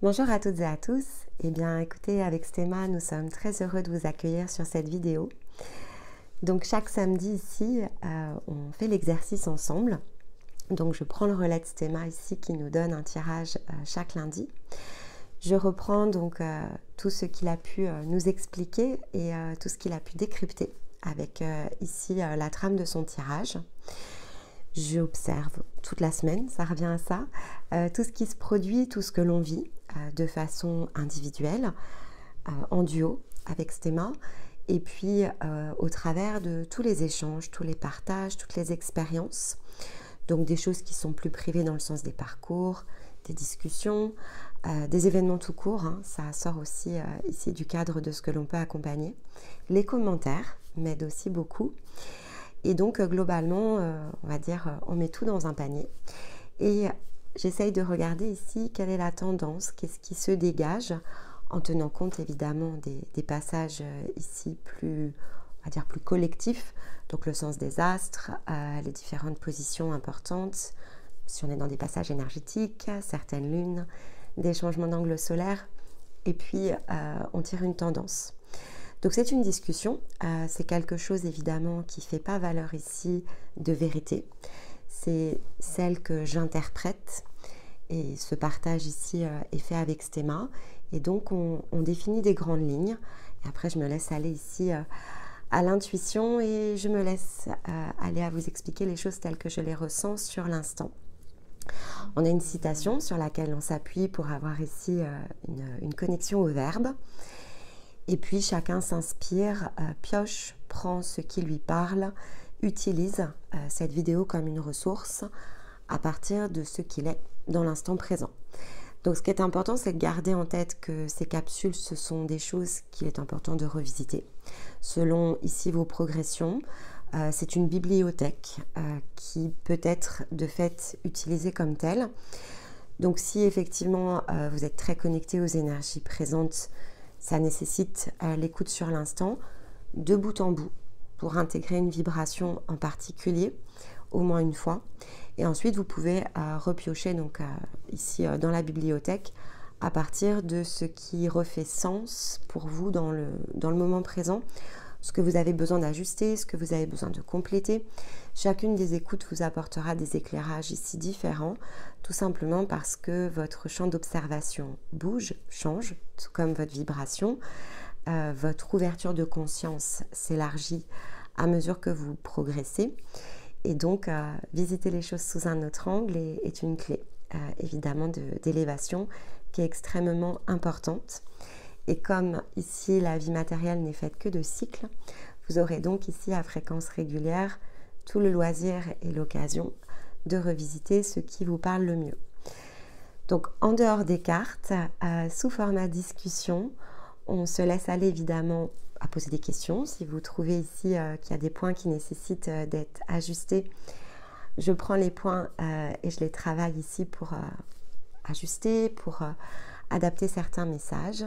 Bonjour à toutes et à tous. Eh bien, écoutez, avec Stéma, nous sommes très heureux de vous accueillir sur cette vidéo. Donc, chaque samedi ici, on fait l'exercice ensemble. Donc, je prends le relais de Stéma ici qui nous donne un tirage chaque lundi. Je reprends donc tout ce qu'il a pu nous expliquer et tout ce qu'il a pu décrypter avec ici la trame de son tirage. J'observe toute la semaine, ça revient à ça, tout ce qui se produit, tout ce que l'on vit de façon individuelle, en duo avec Stéma, et puis au travers de tous les échanges, tous les partages, toutes les expériences, donc des choses qui sont plus privées dans le sens des parcours, des discussions, des événements tout court, hein, ça sort aussi ici du cadre de ce que l'on peut accompagner. Les commentaires m'aident aussi beaucoup. Et donc, globalement, on va dire, on met tout dans un panier. Et j'essaye de regarder ici quelle est la tendance, qu'est-ce qui se dégage, en tenant compte évidemment des passages ici plus, on va dire, plus collectifs. Donc, le sens des astres, les différentes positions importantes. Si on est dans des passages énergétiques, certaines lunes, des changements d'angle solaire. Et puis, on tire une tendance. Donc c'est une discussion, c'est quelque chose évidemment qui ne fait pas valeur ici de vérité, c'est celle que j'interprète et ce partage ici est fait avec Stéma et donc on définit des grandes lignes et après je me laisse aller ici à l'intuition et je me laisse aller à vous expliquer les choses telles que je les ressens sur l'instant. On a une citation sur laquelle on s'appuie pour avoir ici une connexion au verbe. Et puis chacun s'inspire, pioche, prend ce qui lui parle, utilise cette vidéo comme une ressource à partir de ce qu'il est dans l'instant présent. Donc ce qui est important, c'est de garder en tête que ces capsules, ce sont des choses qu'il est important de revisiter. Selon ici vos progressions, c'est une bibliothèque qui peut être de fait utilisée comme telle. Donc si effectivement vous êtes très connecté aux énergies présentes, ça nécessite l'écoute sur l'instant, de bout en bout, pour intégrer une vibration en particulier, au moins une fois. Et ensuite, vous pouvez repiocher donc, ici dans la bibliothèque à partir de ce qui refait sens pour vous dans le moment présent, ce que vous avez besoin d'ajuster, ce que vous avez besoin de compléter. Chacune des écoutes vous apportera des éclairages ici différents, tout simplement parce que votre champ d'observation bouge, change, tout comme votre vibration. Votre ouverture de conscience s'élargit à mesure que vous progressez. Et donc, visiter les choses sous un autre angle est une clé, évidemment, d'élévation qui est extrêmement importante. Et comme ici, la vie matérielle n'est faite que de cycles, vous aurez donc ici, à fréquence régulière, tout le loisir et l'occasion de revisiter ce qui vous parle le mieux. Donc, en dehors des cartes, sous format discussion, on se laisse aller évidemment à poser des questions. Si vous trouvez ici qu'il y a des points qui nécessitent d'être ajustés, je prends les points et je les travaille ici pour ajuster, pour adapter certains messages.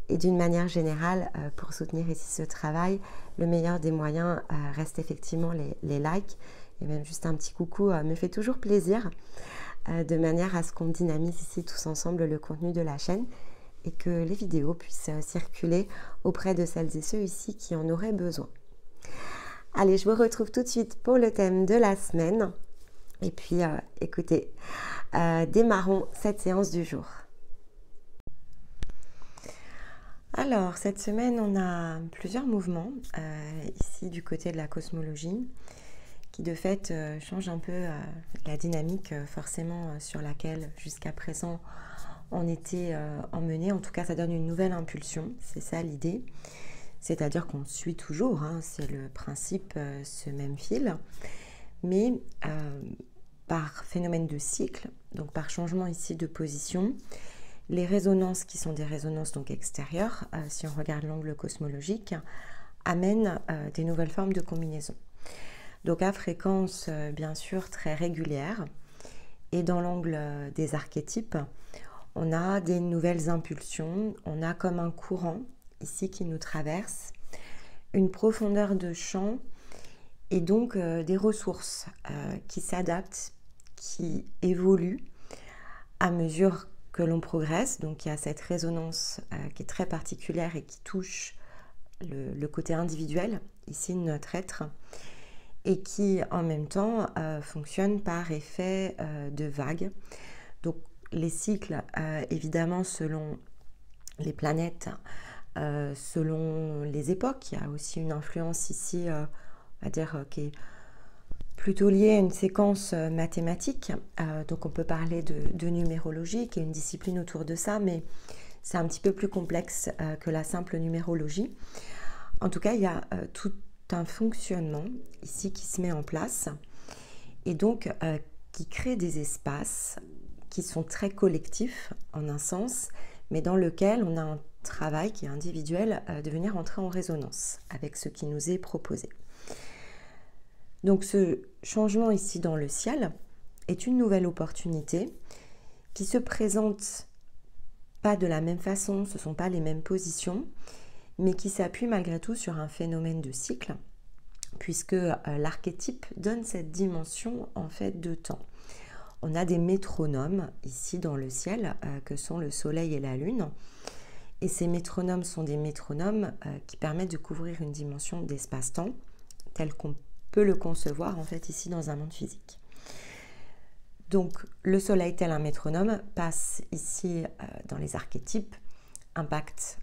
Et d'une manière générale, pour soutenir ici ce travail, le meilleur des moyens reste effectivement les likes. Et même juste un petit coucou me fait toujours plaisir, de manière à ce qu'on dynamise ici tous ensemble le contenu de la chaîne et que les vidéos puissent circuler auprès de celles et ceux ici qui en auraient besoin. Allez, je vous retrouve tout de suite pour le thème de la semaine. Et puis, écoutez, démarrons cette séance du jour. Alors, cette semaine, on a plusieurs mouvements ici du côté de la cosmologie qui de fait changent un peu la dynamique forcément sur laquelle jusqu'à présent on était emmené. En tout cas, ça donne une nouvelle impulsion, c'est ça l'idée. C'est-à-dire qu'on suit toujours, hein, c'est le principe, ce même fil, mais par phénomène de cycle, donc par changement ici de position, les résonances qui sont des résonances donc extérieures, si on regarde l'angle cosmologique, amènent des nouvelles formes de combinaison. Donc à fréquence bien sûr très régulière et dans l'angle des archétypes, on a des nouvelles impulsions, on a comme un courant ici qui nous traverse, une profondeur de champ et donc des ressources qui s'adaptent, qui évoluent à mesure que l'on progresse. Donc il y a cette résonance qui est très particulière et qui touche le côté individuel, ici de notre être, et qui en même temps fonctionne par effet de vague. Donc les cycles, évidemment, selon les planètes, selon les époques, il y a aussi une influence ici, on va dire, qui est plutôt liée à une séquence mathématique. Donc on peut parler de numérologie, qui est une discipline autour de ça, mais c'est un petit peu plus complexe que la simple numérologie. En tout cas, il y a tout un fonctionnement ici qui se met en place et donc qui crée des espaces qui sont très collectifs en un sens, mais dans lequel on a un travail qui est individuel de venir entrer en résonance avec ce qui nous est proposé. Donc ce changement ici dans le ciel est une nouvelle opportunité qui se présente pas de la même façon, ce ne sont pas les mêmes positions, mais qui s'appuie malgré tout sur un phénomène de cycle, puisque l'archétype donne cette dimension en fait de temps. On a des métronomes ici dans le ciel, que sont le soleil et la lune, et ces métronomes sont des métronomes qui permettent de couvrir une dimension d'espace-temps, tel qu'on peut le concevoir en fait ici dans un monde physique. Donc le soleil tel un métronome passe ici dans les archétypes, impacte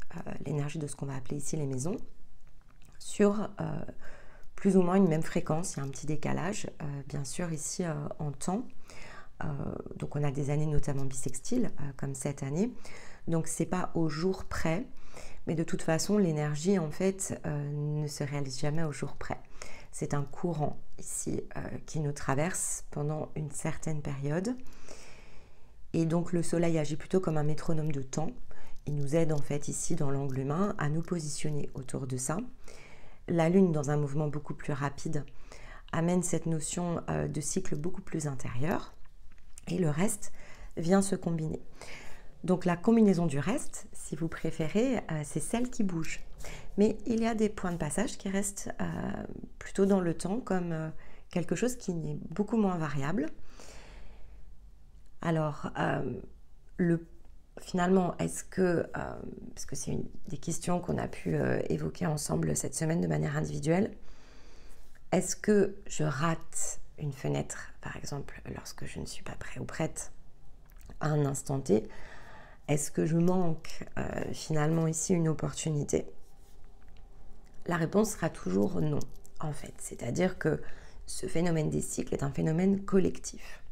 l'énergie de ce qu'on va appeler ici les maisons sur plus ou moins une même fréquence. Il y a un petit décalage bien sûr ici en temps, donc on a des années notamment bissextiles comme cette année, donc c'est pas au jour près, mais de toute façon l'énergie en fait ne se réalise jamais au jour près. C'est un courant ici qui nous traverse pendant une certaine période, et donc le soleil agit plutôt comme un métronome de temps. Il nous aide en fait ici dans l'angle humain à nous positionner autour de ça. La lune, dans un mouvement beaucoup plus rapide, amène cette notion de cycle beaucoup plus intérieur, et le reste vient se combiner. Donc la combinaison du reste, si vous préférez, c'est celle qui bouge. Mais il y a des points de passage qui restent plutôt dans le temps, comme quelque chose qui est beaucoup moins variable. Alors, finalement, est-ce que, parce que c'est des questions qu'on a pu évoquer ensemble cette semaine de manière individuelle, est-ce que je rate une fenêtre, par exemple, lorsque je ne suis pas prêt ou prête à un instant T? Est-ce que je manque finalement ici une opportunité? La réponse sera toujours non, en fait. C'est-à-dire que ce phénomène des cycles est un phénomène collectif.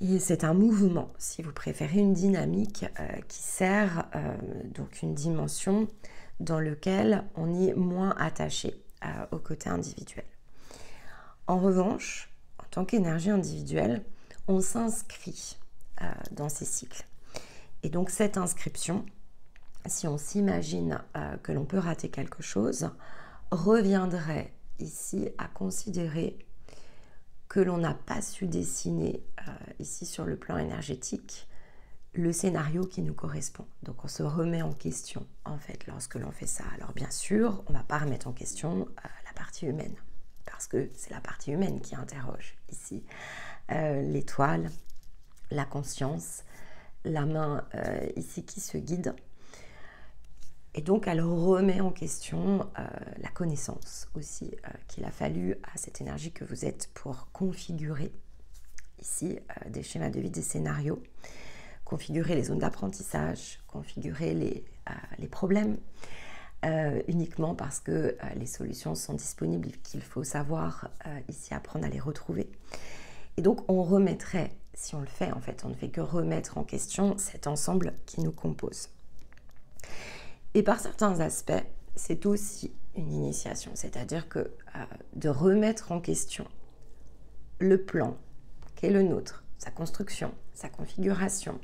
Et c'est un mouvement, si vous préférez, une dynamique qui sert donc une dimension dans laquelle on est moins attaché au côté individuel. En revanche, en tant qu'énergie individuelle, on s'inscrit dans ces cycles. Et donc cette inscription, si on s'imagine que l'on peut rater quelque chose, reviendrait ici à considérer que l'on n'a pas su dessiner ici sur le plan énergétique le scénario qui nous correspond. Donc on se remet en question en fait lorsque l'on fait ça. Alors bien sûr, on ne va pas remettre en question la partie humaine, parce que c'est la partie humaine qui interroge ici. L'étoile, la conscience, la main ici qui se guide. Et donc elle remet en question la connaissance aussi qu'il a fallu à cette énergie que vous êtes pour configurer ici des schémas de vie, des scénarios, configurer les zones d'apprentissage, configurer les problèmes, uniquement parce que les solutions sont disponibles et qu'il faut savoir ici apprendre à les retrouver. Et donc on remettrait, si on le fait en fait, on ne fait que remettre en question cet ensemble qui nous compose. Et par certains aspects, c'est aussi une initiation, c'est-à-dire que de remettre en question le plan qui est le nôtre, sa construction, sa configuration,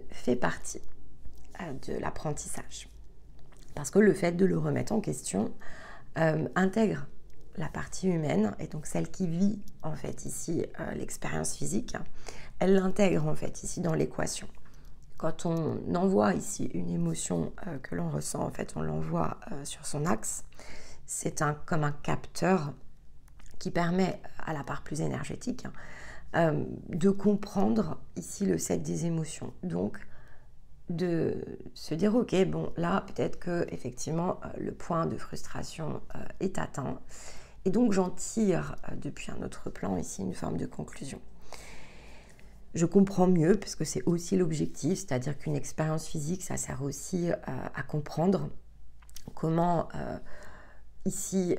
fait partie de l'apprentissage. Parce que le fait de le remettre en question intègre la partie humaine, et donc celle qui vit en fait ici l'expérience physique, elle l'intègre en fait ici dans l'équation. Quand on envoie ici une émotion que l'on ressent, en fait on l'envoie sur son axe, c'est comme un capteur qui permet à la part plus énergétique de comprendre ici le 7 des émotions. Donc, de se dire, ok, bon, là, peut-être que effectivement le point de frustration est atteint. Et donc, j'en tire depuis un autre plan ici une forme de conclusion. Je comprends mieux, parce que c'est aussi l'objectif, c'est-à-dire qu'une expérience physique, ça sert aussi à comprendre comment ici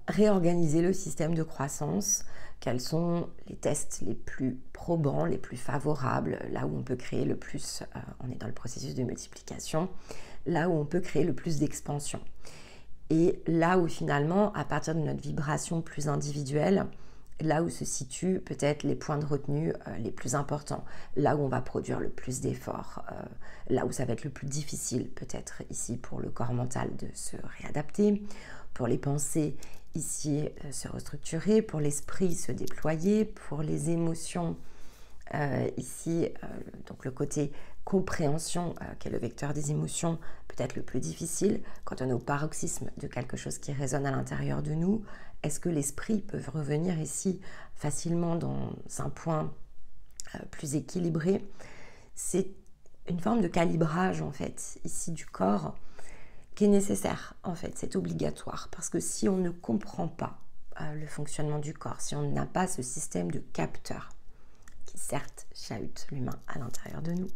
réorganiser le système de croissance, quels sont les tests les plus probants, les plus favorables, là où on peut créer le plus, on est dans le processus de multiplication, là où on peut créer le plus d'expansion. Et là où finalement, à partir de notre vibration plus individuelle, là où se situent peut-être les points de retenue les plus importants, là où on va produire le plus d'efforts, là où ça va être le plus difficile peut-être ici pour le corps mental de se réadapter, pour les pensées ici se restructurer, pour l'esprit se déployer, pour les émotions ici, donc le côté compréhension qui est le vecteur des émotions peut-être le plus difficile, quand on est au paroxysme de quelque chose qui résonne à l'intérieur de nous, est-ce que l'esprit peut revenir ici facilement dans un point plus équilibré? C'est une forme de calibrage en fait ici du corps qui est nécessaire en fait, c'est obligatoire parce que si on ne comprend pas le fonctionnement du corps, si on n'a pas ce système de capteurs qui certes chahute l'humain à l'intérieur de nous,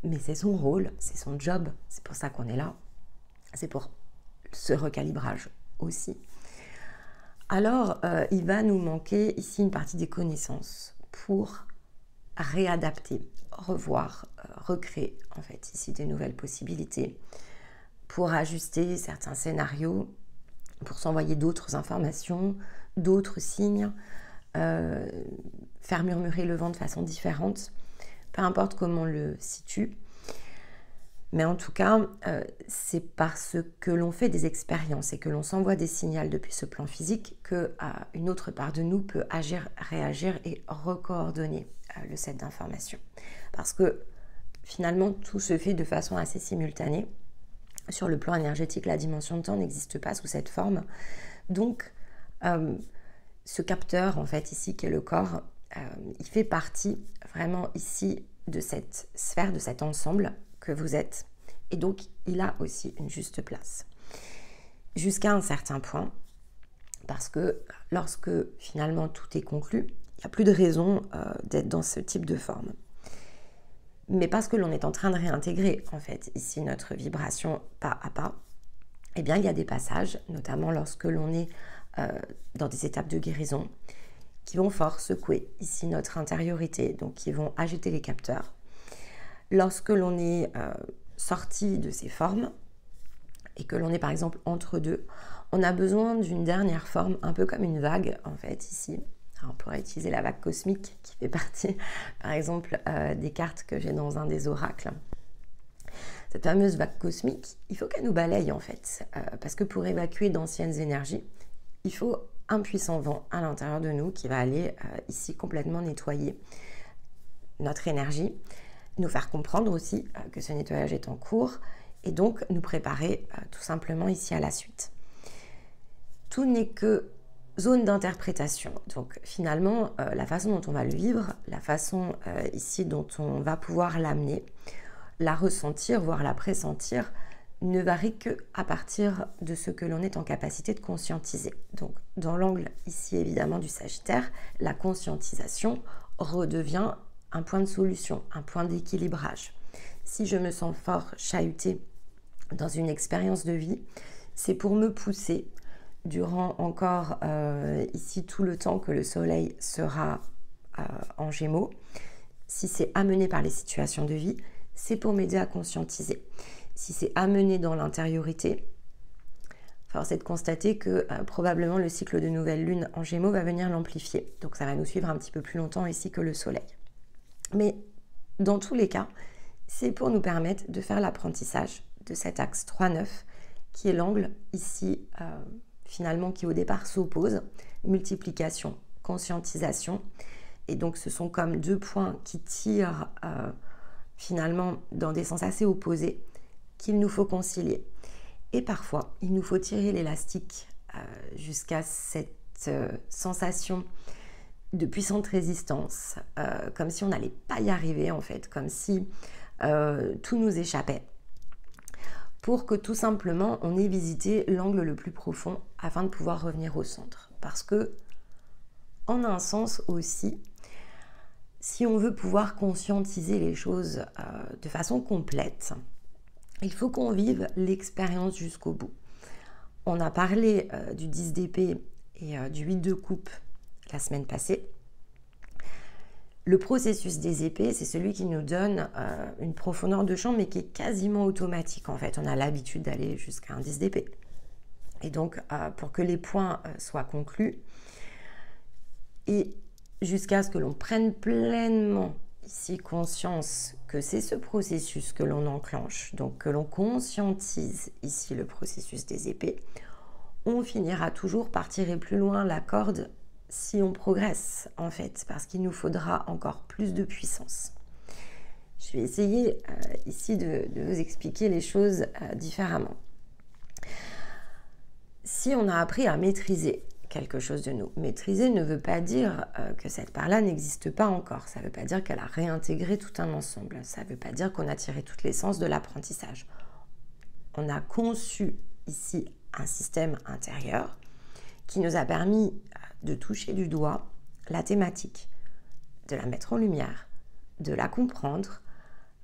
mais c'est son rôle, c'est son job, c'est pour ça qu'on est là, c'est pour ce recalibrage aussi. Alors, il va nous manquer ici une partie des connaissances pour réadapter, revoir, recréer en fait ici des nouvelles possibilités, pour ajuster certains scénarios, pour s'envoyer d'autres informations, d'autres signes, faire murmurer le vent de façon différente, peu importe comment on le situe. Mais en tout cas, c'est parce que l'on fait des expériences et que l'on s'envoie des signaux depuis ce plan physique qu'une autre part de nous peut agir, réagir et recoordonner le set d'informations. Parce que finalement, tout se fait de façon assez simultanée. Sur le plan énergétique, la dimension de temps n'existe pas sous cette forme. Donc, ce capteur, en fait, ici, qui est le corps, il fait partie vraiment ici de cette sphère, de cet ensemble que vous êtes. Et donc, il a aussi une juste place. Jusqu'à un certain point, parce que lorsque finalement tout est conclu, il n'y a plus de raison d'être dans ce type de forme. Mais parce que l'on est en train de réintégrer, en fait, ici notre vibration pas à pas, eh bien, il y a des passages, notamment lorsque l'on est dans des étapes de guérison, qui vont fort secouer ici notre intériorité, donc qui vont agiter les capteurs. Lorsque l'on est sorti de ces formes, et que l'on est par exemple entre deux, on a besoin d'une dernière forme, un peu comme une vague, en fait, ici. Alors, on pourrait utiliser la vague cosmique, qui fait partie, par exemple, des cartes que j'ai dans un des oracles. Cette fameuse vague cosmique, il faut qu'elle nous balaye, en fait, parce que pour évacuer d'anciennes énergies, il faut un puissant vent à l'intérieur de nous qui va aller ici complètement nettoyer notre énergie, nous faire comprendre aussi que ce nettoyage est en cours et donc nous préparer tout simplement ici à la suite. Tout n'est que zone d'interprétation. Donc finalement, la façon dont on va le vivre, la façon ici dont on va pouvoir l'amener, la ressentir, voire la pressentir, ne varie qu'à partir de ce que l'on est en capacité de conscientiser. Donc, dans l'angle ici évidemment du Sagittaire, la conscientisation redevient un point de solution, un point d'équilibrage. Si je me sens fort chahutée dans une expérience de vie, c'est pour me pousser durant encore ici tout le temps que le soleil sera en Gémeaux. Si c'est amené par les situations de vie, c'est pour m'aider à conscientiser. Si c'est amené dans l'intériorité, force est de constater que probablement le cycle de nouvelle lune en Gémeaux va venir l'amplifier. Donc ça va nous suivre un petit peu plus longtemps ici que le soleil. Mais dans tous les cas, c'est pour nous permettre de faire l'apprentissage de cet axe 3-9 qui est l'angle ici finalement qui au départ s'oppose, multiplication, conscientisation. Et donc ce sont comme deux points qui tirent finalement dans des sens assez opposés qu'il nous faut concilier. Et parfois, il nous faut tirer l'élastique jusqu'à cette sensation de puissante résistance, comme si on n'allait pas y arriver en fait, comme si tout nous échappait, pour que tout simplement on ait visité l'angle le plus profond afin de pouvoir revenir au centre. Parce que, en un sens aussi, si on veut pouvoir conscientiser les choses de façon complète, il faut qu'on vive l'expérience jusqu'au bout. On a parlé du 10 d'épée et du 8 de coupe la semaine passée. Le processus des épées, c'est celui qui nous donne une profondeur de champ, mais qui est quasiment automatique en fait. On a l'habitude d'aller jusqu'à un 10 d'épée. Et donc, pour que les points soient conclus, et jusqu'à ce que l'on prenne pleinement ici conscience que c'est ce processus que l'on enclenche, donc que l'on conscientise ici le processus des épées, on finira toujours par tirer plus loin la corde si on progresse en fait, parce qu'il nous faudra encore plus de puissance. Je vais essayer ici de vous expliquer les choses différemment. Si on a appris à maîtriser quelque chose de nous, maîtriser ne veut pas dire que cette part-là n'existe pas encore, ça ne veut pas dire qu'elle a réintégré tout un ensemble, ça ne veut pas dire qu'on a tiré toute l'essence de l'apprentissage. On a conçu ici un système intérieur qui nous a permis de toucher du doigt la thématique, de la mettre en lumière, de la comprendre,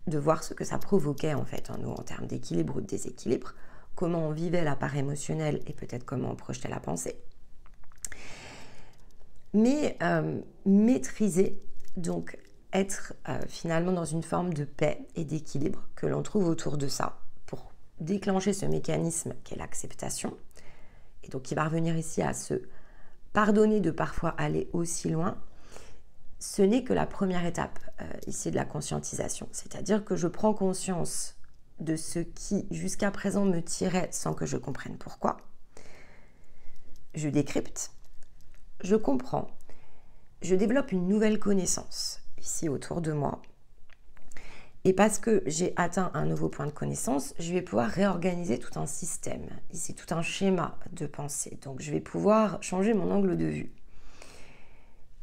de voir ce que ça provoquait en fait en nous en termes d'équilibre ou de déséquilibre, comment on vivait la part émotionnelle et peut-être comment on projetait la pensée. Mais maîtriser, donc être finalement dans une forme de paix et d'équilibre que l'on trouve autour de ça pour déclencher ce mécanisme qu'est l'acceptation, et donc qui va revenir ici à se pardonner de parfois aller aussi loin, ce n'est que la première étape ici de la conscientisation, c'est-à-dire que je prends conscience de ce qui jusqu'à présent me tirait sans que je comprenne pourquoi, je décrypte, je comprends, je développe une nouvelle connaissance ici autour de moi. Et parce que j'ai atteint un nouveau point de connaissance, je vais pouvoir réorganiser tout un système, ici tout un schéma de pensée. Donc je vais pouvoir changer mon angle de vue.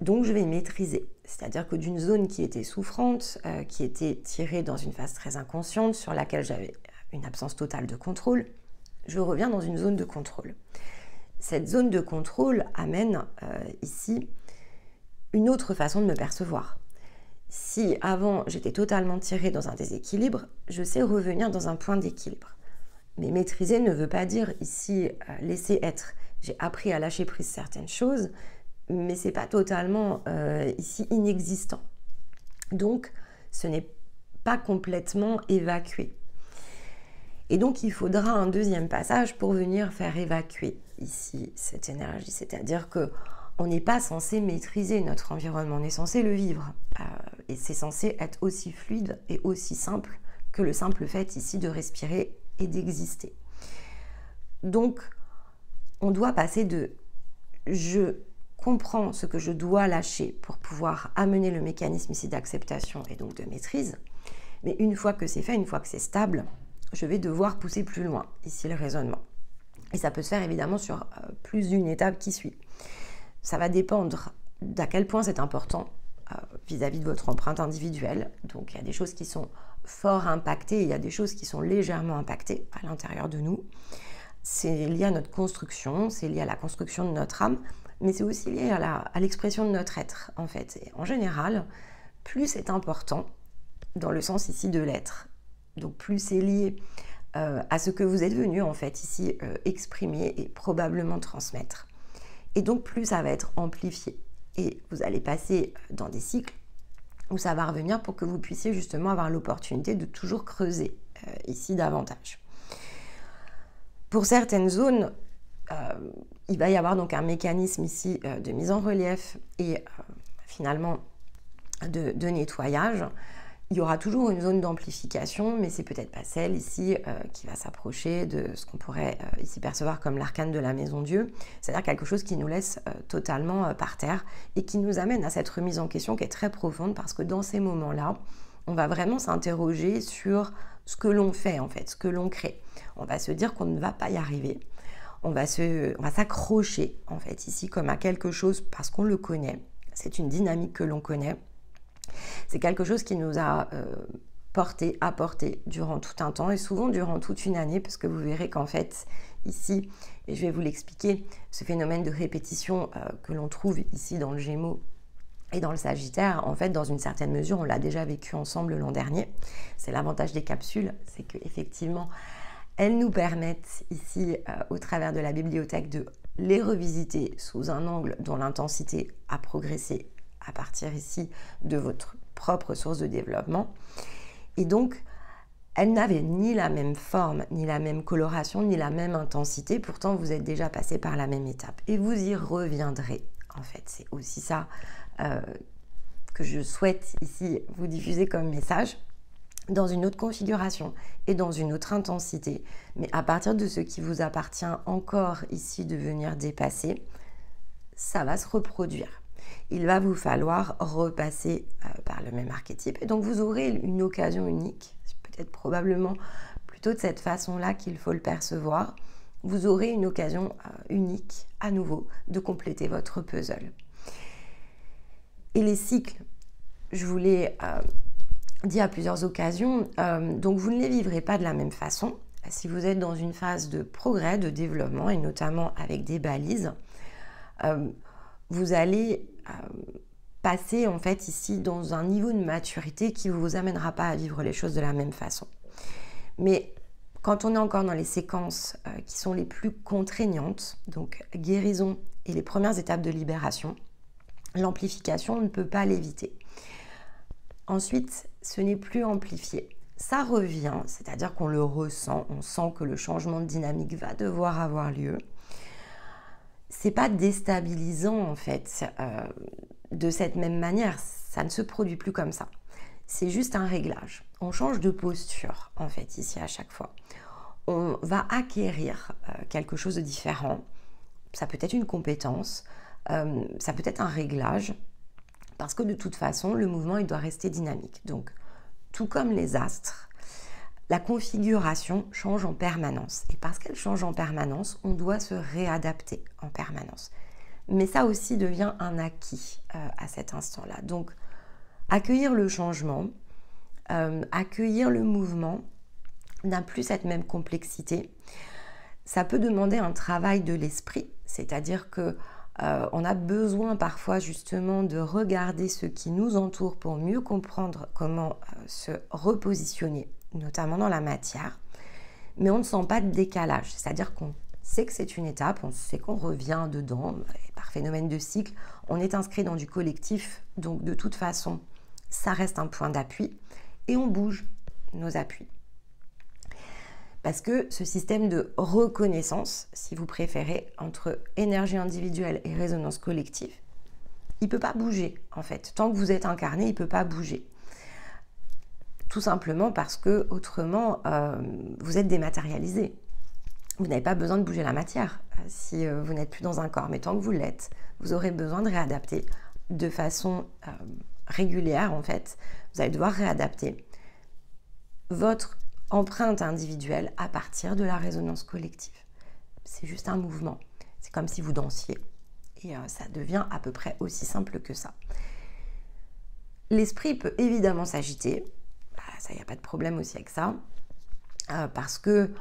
Donc je vais maîtriser, c'est-à-dire que d'une zone qui était souffrante, qui était tirée dans une phase très inconsciente, sur laquelle j'avais une absence totale de contrôle, je reviens dans une zone de contrôle. Cette zone de contrôle amène ici une autre façon de me percevoir. Si avant j'étais totalement tirée dans un déséquilibre, je sais revenir dans un point d'équilibre. Mais maîtriser ne veut pas dire ici laisser être. J'ai appris à lâcher prise certaines choses, mais c'est pas totalement ici inexistant. Donc ce n'est pas complètement évacué. Et donc il faudra un deuxième passage pour venir faire évacuer ici cette énergie, c'est-à-dire que on n'est pas censé maîtriser notre environnement, on est censé le vivre. Et c'est censé être aussi fluide et aussi simple que le simple fait ici de respirer et d'exister. Donc, on doit passer de « je comprends ce que je dois lâcher pour pouvoir amener le mécanisme ici d'acceptation et donc de maîtrise », mais une fois que c'est fait, une fois que c'est stable, je vais devoir pousser plus loin, ici le raisonnement. Et ça peut se faire évidemment sur plus d'une étape qui suit. Ça va dépendre d'à quel point c'est important vis-à-vis de votre empreinte individuelle. Donc il y a des choses qui sont fort impactées, il y a des choses qui sont légèrement impactées à l'intérieur de nous. C'est lié à notre construction, c'est lié à la construction de notre âme, mais c'est aussi lié à l'expression de notre être en fait. Et en général, plus c'est important, dans le sens ici de l'être, donc plus c'est lié à ce que vous êtes venu en fait ici exprimer et probablement transmettre. Et donc plus ça va être amplifié. Et vous allez passer dans des cycles où ça va revenir pour que vous puissiez justement avoir l'opportunité de toujours creuser ici davantage. Pour certaines zones, il va y avoir donc un mécanisme ici de mise en relief et finalement de nettoyage. Il y aura toujours une zone d'amplification, mais c'est peut-être pas celle ici qui va s'approcher de ce qu'on pourrait ici percevoir comme l'arcane de la maison Dieu, c'est-à-dire quelque chose qui nous laisse totalement par terre et qui nous amène à cette remise en question qui est très profonde parce que dans ces moments-là, on va vraiment s'interroger sur ce que l'on fait en fait, ce que l'on crée. On va se dire qu'on ne va pas y arriver, on va s'accrocher en fait ici comme à quelque chose parce qu'on le connaît. c'est une dynamique que l'on connaît. C'est quelque chose qui nous a apporté durant tout un temps et souvent durant toute une année, parce que vous verrez qu'en fait, ici, et je vais vous l'expliquer, ce phénomène de répétition que l'on trouve ici dans le Gémeaux et dans le Sagittaire, en fait, dans une certaine mesure, on l'a déjà vécu ensemble l'an dernier. C'est l'avantage des capsules, c'est qu'effectivement, elles nous permettent ici, au travers de la bibliothèque, de les revisiter sous un angle dont l'intensité a progressé à partir ici de votre propre source de développement. Et donc, elles n'avaient ni la même forme, ni la même coloration, ni la même intensité. Pourtant, vous êtes déjà passé par la même étape. Et vous y reviendrez. En fait, c'est aussi ça que je souhaite ici vous diffuser comme message, dans une autre configuration et dans une autre intensité. Mais à partir de ce qui vous appartient encore ici de venir dépasser, ça va se reproduire. Il va vous falloir repasser par le même archétype. Et donc, vous aurez une occasion unique, peut-être probablement plutôt de cette façon-là qu'il faut le percevoir. Vous aurez une occasion unique, à nouveau, de compléter votre puzzle. Et les cycles, je vous l'ai dit à plusieurs occasions, donc vous ne les vivrez pas de la même façon. Si vous êtes dans une phase de progrès, de développement, et notamment avec des balises, vous allez passer en fait ici dans un niveau de maturité qui ne vous amènera pas à vivre les choses de la même façon. Mais quand on est encore dans les séquences qui sont les plus contraignantes, donc guérison et les premières étapes de libération, l'amplification, on ne peut pas l'éviter. Ensuite, ce n'est plus amplifié. Ça revient, c'est-à-dire qu'on le ressent, on sent que le changement de dynamique va devoir avoir lieu. C'est pas déstabilisant en fait de cette même manière, ça ne se produit plus comme ça. C'est juste un réglage. On change de posture en fait ici à chaque fois. On va acquérir quelque chose de différent. Ça peut être une compétence, ça peut être un réglage, parce que de toute façon, le mouvement il doit rester dynamique. Donc, tout comme les astres, la configuration change en permanence. Et parce qu'elle change en permanence, on doit se réadapter en permanence. Mais ça aussi devient un acquis à cet instant-là. Donc, accueillir le changement, accueillir le mouvement n'a plus cette même complexité. Ça peut demander un travail de l'esprit, c'est-à-dire que on a besoin parfois justement de regarder ce qui nous entoure pour mieux comprendre comment se repositionner, notamment dans la matière, mais on ne sent pas de décalage, c'est-à-dire qu'on sait que c'est une étape, on sait qu'on revient dedans, et par phénomène de cycle, on est inscrit dans du collectif, donc de toute façon, ça reste un point d'appui, et on bouge nos appuis. Parce que ce système de reconnaissance, si vous préférez, entre énergie individuelle et résonance collective, il ne peut pas bouger en fait. Tant que vous êtes incarné, il ne peut pas bouger. Tout simplement parce que autrement, vous êtes dématérialisé. Vous n'avez pas besoin de bouger la matière si vous n'êtes plus dans un corps. Mais tant que vous l'êtes, vous aurez besoin de réadapter de façon régulière en fait. Vous allez devoir réadapter votre empreinte individuelle à partir de la résonance collective. C'est juste un mouvement. C'est comme si vous dansiez. Et ça devient à peu près aussi simple que ça. L'esprit peut évidemment s'agiter. Ça, il n'y a pas de problème aussi avec ça. Parce que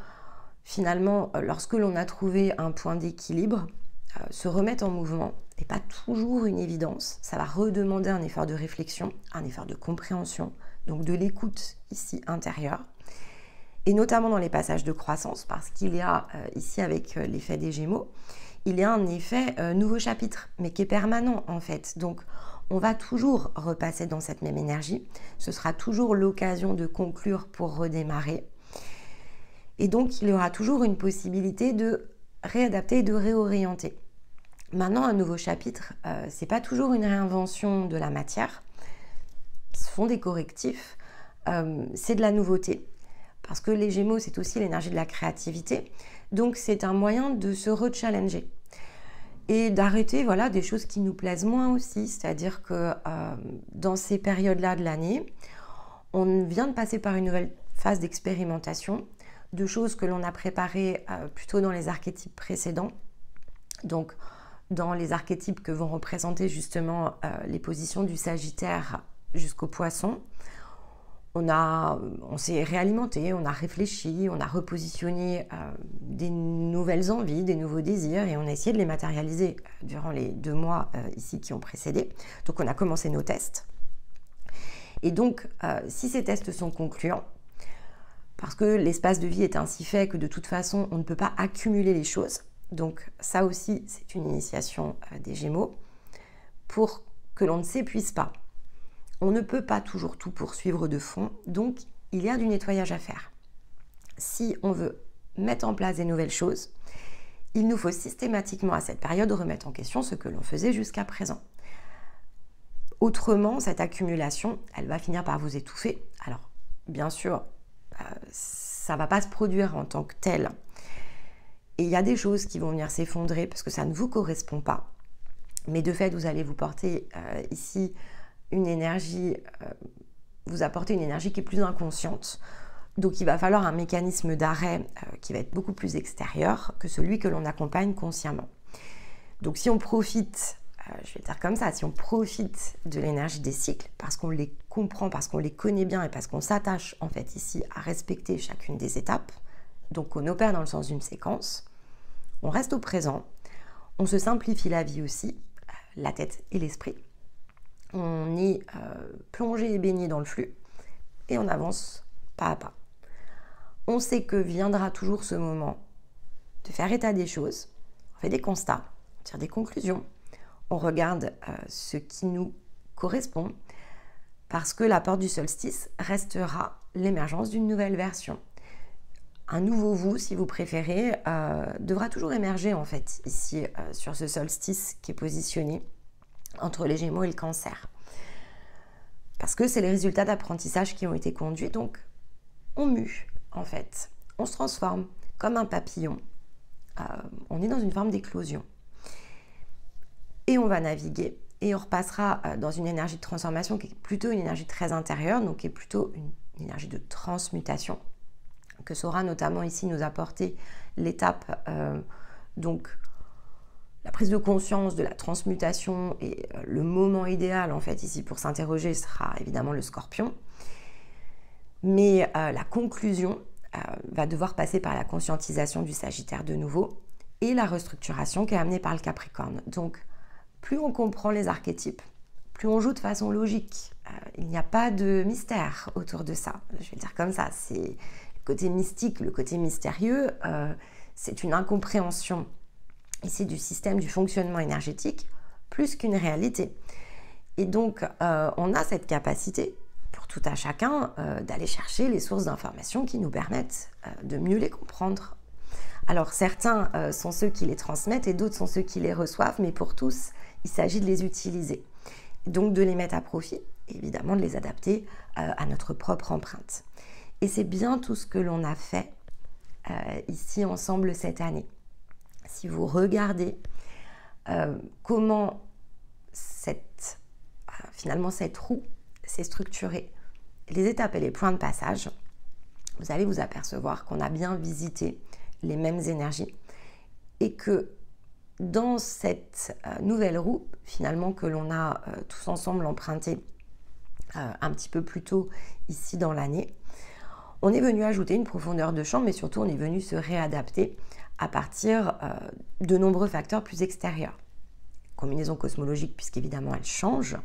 finalement, lorsque l'on a trouvé un point d'équilibre, se remettre en mouvement n'est pas toujours une évidence. Ça va redemander un effort de réflexion, un effort de compréhension, donc de l'écoute ici intérieure. Et notamment dans les passages de croissance, parce qu'il y a ici avec l'effet des Gémeaux, il y a un effet nouveau chapitre, mais qui est permanent en fait. Donc on va toujours repasser dans cette même énergie, ce sera toujours l'occasion de conclure pour redémarrer. Et donc il y aura toujours une possibilité de réadapter et de réorienter. Maintenant, un nouveau chapitre, c'est pas toujours une réinvention de la matière, ce sont des correctifs, c'est de la nouveauté. Parce que les Gémeaux, c'est aussi l'énergie de la créativité. Donc, c'est un moyen de se rechallenger. Et d'arrêter voilà, des choses qui nous plaisent moins aussi. C'est-à-dire que dans ces périodes-là de l'année, on vient de passer par une nouvelle phase d'expérimentation, de choses que l'on a préparées plutôt dans les archétypes précédents. Donc, dans les archétypes que vont représenter justement les positions du Sagittaire jusqu'au Poisson. On s'est réalimenté, on a réfléchi, on a repositionné des nouvelles envies, des nouveaux désirs et on a essayé de les matérialiser durant les 2 mois ici qui ont précédé. Donc on a commencé nos tests. Et donc si ces tests sont concluants, parce que l'espace de vie est ainsi fait que de toute façon on ne peut pas accumuler les choses, donc ça aussi c'est une initiation des Gémeaux, pour que l'on ne s'épuise pas. On ne peut pas toujours tout poursuivre de fond, donc il y a du nettoyage à faire. Si on veut mettre en place des nouvelles choses, il nous faut systématiquement à cette période remettre en question ce que l'on faisait jusqu'à présent. Autrement, cette accumulation, elle va finir par vous étouffer. Alors, bien sûr, ça ne va pas se produire en tant que tel. Et il y a des choses qui vont venir s'effondrer parce que ça ne vous correspond pas. Mais de fait, vous allez vous porter ici une énergie, vous apporter une énergie qui est plus inconsciente. Donc il va falloir un mécanisme d'arrêt qui va être beaucoup plus extérieur que celui que l'on accompagne consciemment. Donc si on profite, je vais le dire comme ça, si on profite de l'énergie des cycles, parce qu'on les comprend, parce qu'on les connaît bien et parce qu'on s'attache en fait ici à respecter chacune des étapes, donc on opère dans le sens d'une séquence, on reste au présent, on se simplifie la vie aussi, la tête et l'esprit. On est plongé et baigné dans le flux et on avance pas à pas. On sait que viendra toujours ce moment de faire état des choses, on fait des constats, on tire des conclusions, on regarde ce qui nous correspond parce que la porte du solstice restera l'émergence d'une nouvelle version. Un nouveau vous, si vous préférez, devra toujours émerger en fait ici sur ce solstice qui est positionné entre les Gémeaux et le Cancer. Parce que c'est les résultats d'apprentissage qui ont été conduits, donc on mue en fait. On se transforme comme un papillon. On est dans une forme d'éclosion. Et on va naviguer et on repassera dans une énergie de transformation qui est plutôt une énergie très intérieure, donc qui est plutôt une énergie de transmutation, que saura notamment ici nous apporter l'étape donc la prise de conscience de la transmutation et le moment idéal en fait ici pour s'interroger sera évidemment le Scorpion. Mais la conclusion va devoir passer par la conscientisation du Sagittaire de nouveau et la restructuration qui est amenée par le Capricorne. Donc plus on comprend les archétypes, plus on joue de façon logique. Il n'y a pas de mystère autour de ça. Je vais le dire comme ça, c'est le côté mystique, le côté mystérieux, c'est une incompréhension ici du système, du fonctionnement énergétique, plus qu'une réalité. Et donc, on a cette capacité, pour tout à chacun, d'aller chercher les sources d'informations qui nous permettent de mieux les comprendre. Alors, certains sont ceux qui les transmettent et d'autres sont ceux qui les reçoivent, mais pour tous, il s'agit de les utiliser. Donc, de les mettre à profit, et évidemment de les adapter à notre propre empreinte. Et c'est bien tout ce que l'on a fait ici ensemble cette année. Si vous regardez comment finalement cette roue s'est structurée, les étapes et les points de passage, vous allez vous apercevoir qu'on a bien visité les mêmes énergies et que dans cette nouvelle roue, finalement, que l'on a tous ensemble empruntée un petit peu plus tôt ici dans l'année, on est venu ajouter une profondeur de champ, mais surtout on est venu se réadapter à partir de nombreux facteurs plus extérieurs. Combinaison cosmologique, puisqu'évidemment elle change.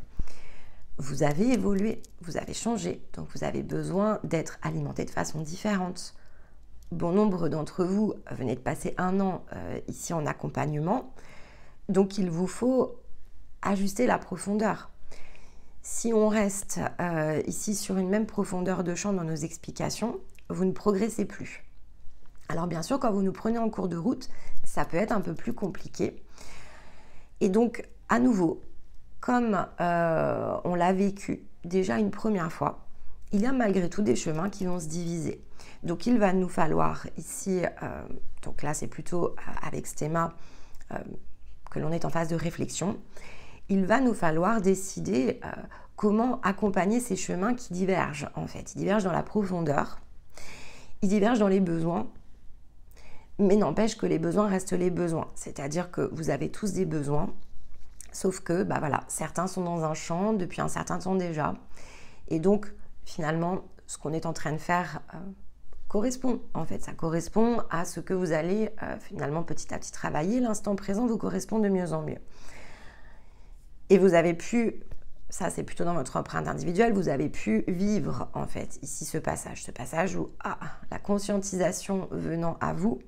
Vous avez évolué, vous avez changé, donc vous avez besoin d'être alimenté de façon différente. Bon nombre d'entre vous venez de passer 1 an ici en accompagnement, donc il vous faut ajuster la profondeur. Si on reste ici sur une même profondeur de champ dans nos explications, vous ne progressez plus. Alors bien sûr, quand vous nous prenez en cours de route, ça peut être un peu plus compliqué. Et donc, à nouveau, comme on l'a vécu déjà une première fois, il y a malgré tout des chemins qui vont se diviser. Donc il va nous falloir ici, donc là c'est plutôt avec ce thème que l'on est en phase de réflexion, il va nous falloir décider comment accompagner ces chemins qui divergent en fait. Ils divergent dans la profondeur, ils divergent dans les besoins, Mais n'empêche que les besoins restent les besoins. C'est-à-dire que vous avez tous des besoins, sauf que voilà, certains sont dans un champ depuis un certain temps déjà. Et donc, finalement, ce qu'on est en train de faire correspond. En fait, ça correspond à ce que vous allez finalement petit à petit travailler. L'instant présent vous correspond de mieux en mieux. Et vous avez pu, ça c'est plutôt dans votre empreinte individuelle, vous avez pu vivre en fait ici ce passage où la conscientisation venant à vous,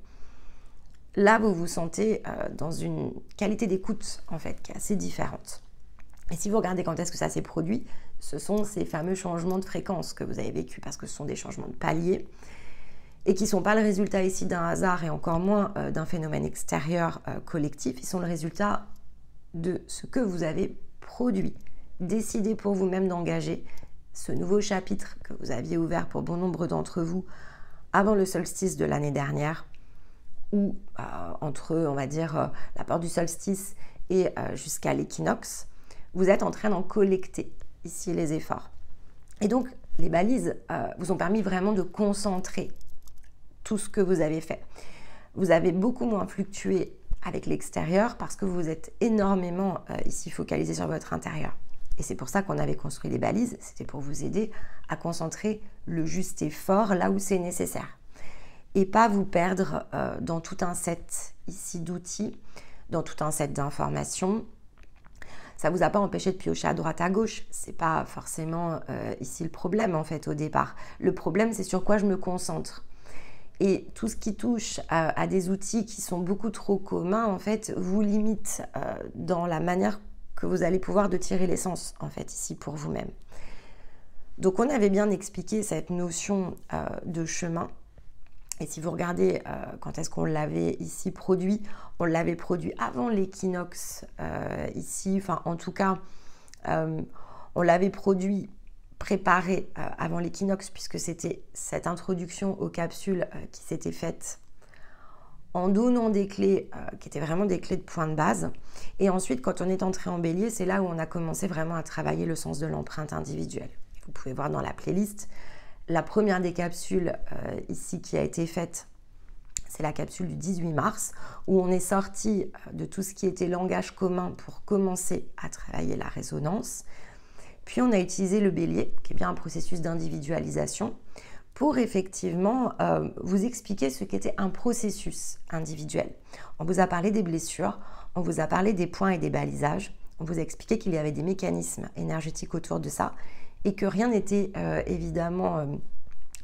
là vous vous sentez dans une qualité d'écoute en fait qui est assez différente. Et si vous regardez quand est-ce que ça s'est produit, ce sont ces fameux changements de fréquence que vous avez vécu, parce que ce sont des changements de palier et qui ne sont pas le résultat ici d'un hasard et encore moins d'un phénomène extérieur collectif. Ils sont le résultat de ce que vous avez produit. Décidez pour vous-même d'engager ce nouveau chapitre que vous aviez ouvert pour bon nombre d'entre vous avant le solstice de l'année dernière, ou entre, on va dire, la peur du solstice et jusqu'à l'équinoxe. Vous êtes en train d'en collecter ici les efforts. Et donc, les balises vous ont permis vraiment de concentrer tout ce que vous avez fait. Vous avez beaucoup moins fluctué avec l'extérieur parce que vous êtes énormément ici focalisé sur votre intérieur. Et c'est pour ça qu'on avait construit les balises, c'était pour vous aider à concentrer le juste effort là où c'est nécessaire. Et pas vous perdre dans tout un set ici d'outils, dans tout un set d'informations. Ça ne vous a pas empêché de piocher à droite à gauche, c'est pas forcément ici le problème en fait au départ. Le problème c'est sur quoi je me concentre. Et tout ce qui touche à des outils qui sont beaucoup trop communs, en fait, vous limite dans la manière que vous allez pouvoir de tirer l'essence, en fait, ici pour vous-même. Donc, on avait bien expliqué cette notion de chemin. Et si vous regardez quand est-ce qu'on l'avait ici produit, on l'avait produit avant l'équinoxe ici. Enfin, en tout cas, on l'avait produit préparé avant l'équinoxe, puisque c'était cette introduction aux capsules qui s'était faite en donnant des clés qui étaient vraiment des clés de point de base. Et ensuite, quand on est entré en bélier, c'est là où on a commencé vraiment à travailler le sens de l'empreinte individuelle. Vous pouvez voir dans la playlist, la première des capsules ici qui a été faite, c'est la capsule du 18 mars, où on est sorti de tout ce qui était langage commun pour commencer à travailler la résonance. Puis on a utilisé le bélier, qui est bien un processus d'individualisation, pour effectivement vous expliquer ce qu'était un processus individuel. On vous a parlé des blessures, on vous a parlé des points et des balisages, on vous a expliqué qu'il y avait des mécanismes énergétiques autour de ça, et que rien n'était évidemment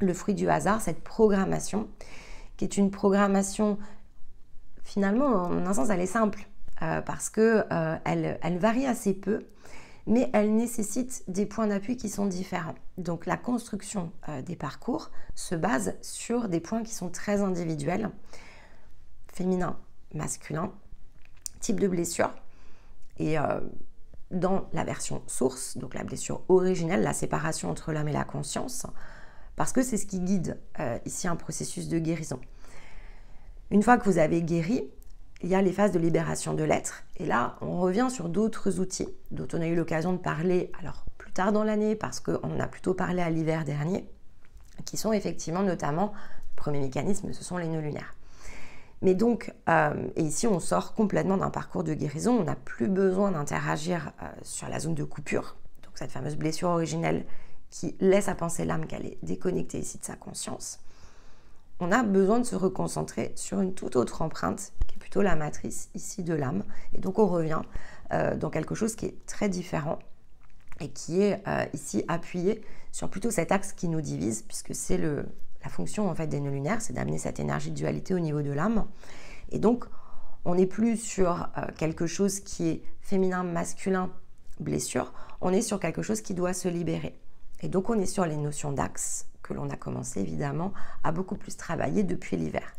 le fruit du hasard, cette programmation, qui est une programmation, finalement, en un sens, elle est simple, parce qu'elle varie assez peu, mais elle nécessite des points d'appui qui sont différents. Donc la construction des parcours se base sur des points qui sont très individuels, féminin, masculin, type de blessure, et dans la version source, donc la blessure originelle, la séparation entre l'âme et la conscience, parce que c'est ce qui guide ici un processus de guérison. Une fois que vous avez guéri, il y a les phases de libération de l'être. Et là, on revient sur d'autres outils dont on a eu l'occasion de parler alors plus tard dans l'année, parce qu'on en a plutôt parlé à l'hiver dernier, qui sont effectivement notamment, le premier mécanisme, ce sont les nœuds lunaires. Mais donc, et ici on sort complètement d'un parcours de guérison, on n'a plus besoin d'interagir sur la zone de coupure, donc cette fameuse blessure originelle qui laisse à penser l'âme qu'elle est déconnectée ici de sa conscience. On a besoin de se reconcentrer sur une toute autre empreinte, qui est plutôt la matrice ici de l'âme. Et donc on revient dans quelque chose qui est très différent et qui est ici appuyé sur plutôt cet axe qui nous divise, puisque c'est la fonction en fait des nœuds lunaires, c'est d'amener cette énergie de dualité au niveau de l'âme. Et donc on n'est plus sur quelque chose qui est féminin, masculin, blessure, on est sur quelque chose qui doit se libérer. Et donc on est sur les notions d'axe, que l'on a commencé évidemment à beaucoup plus travailler depuis l'hiver.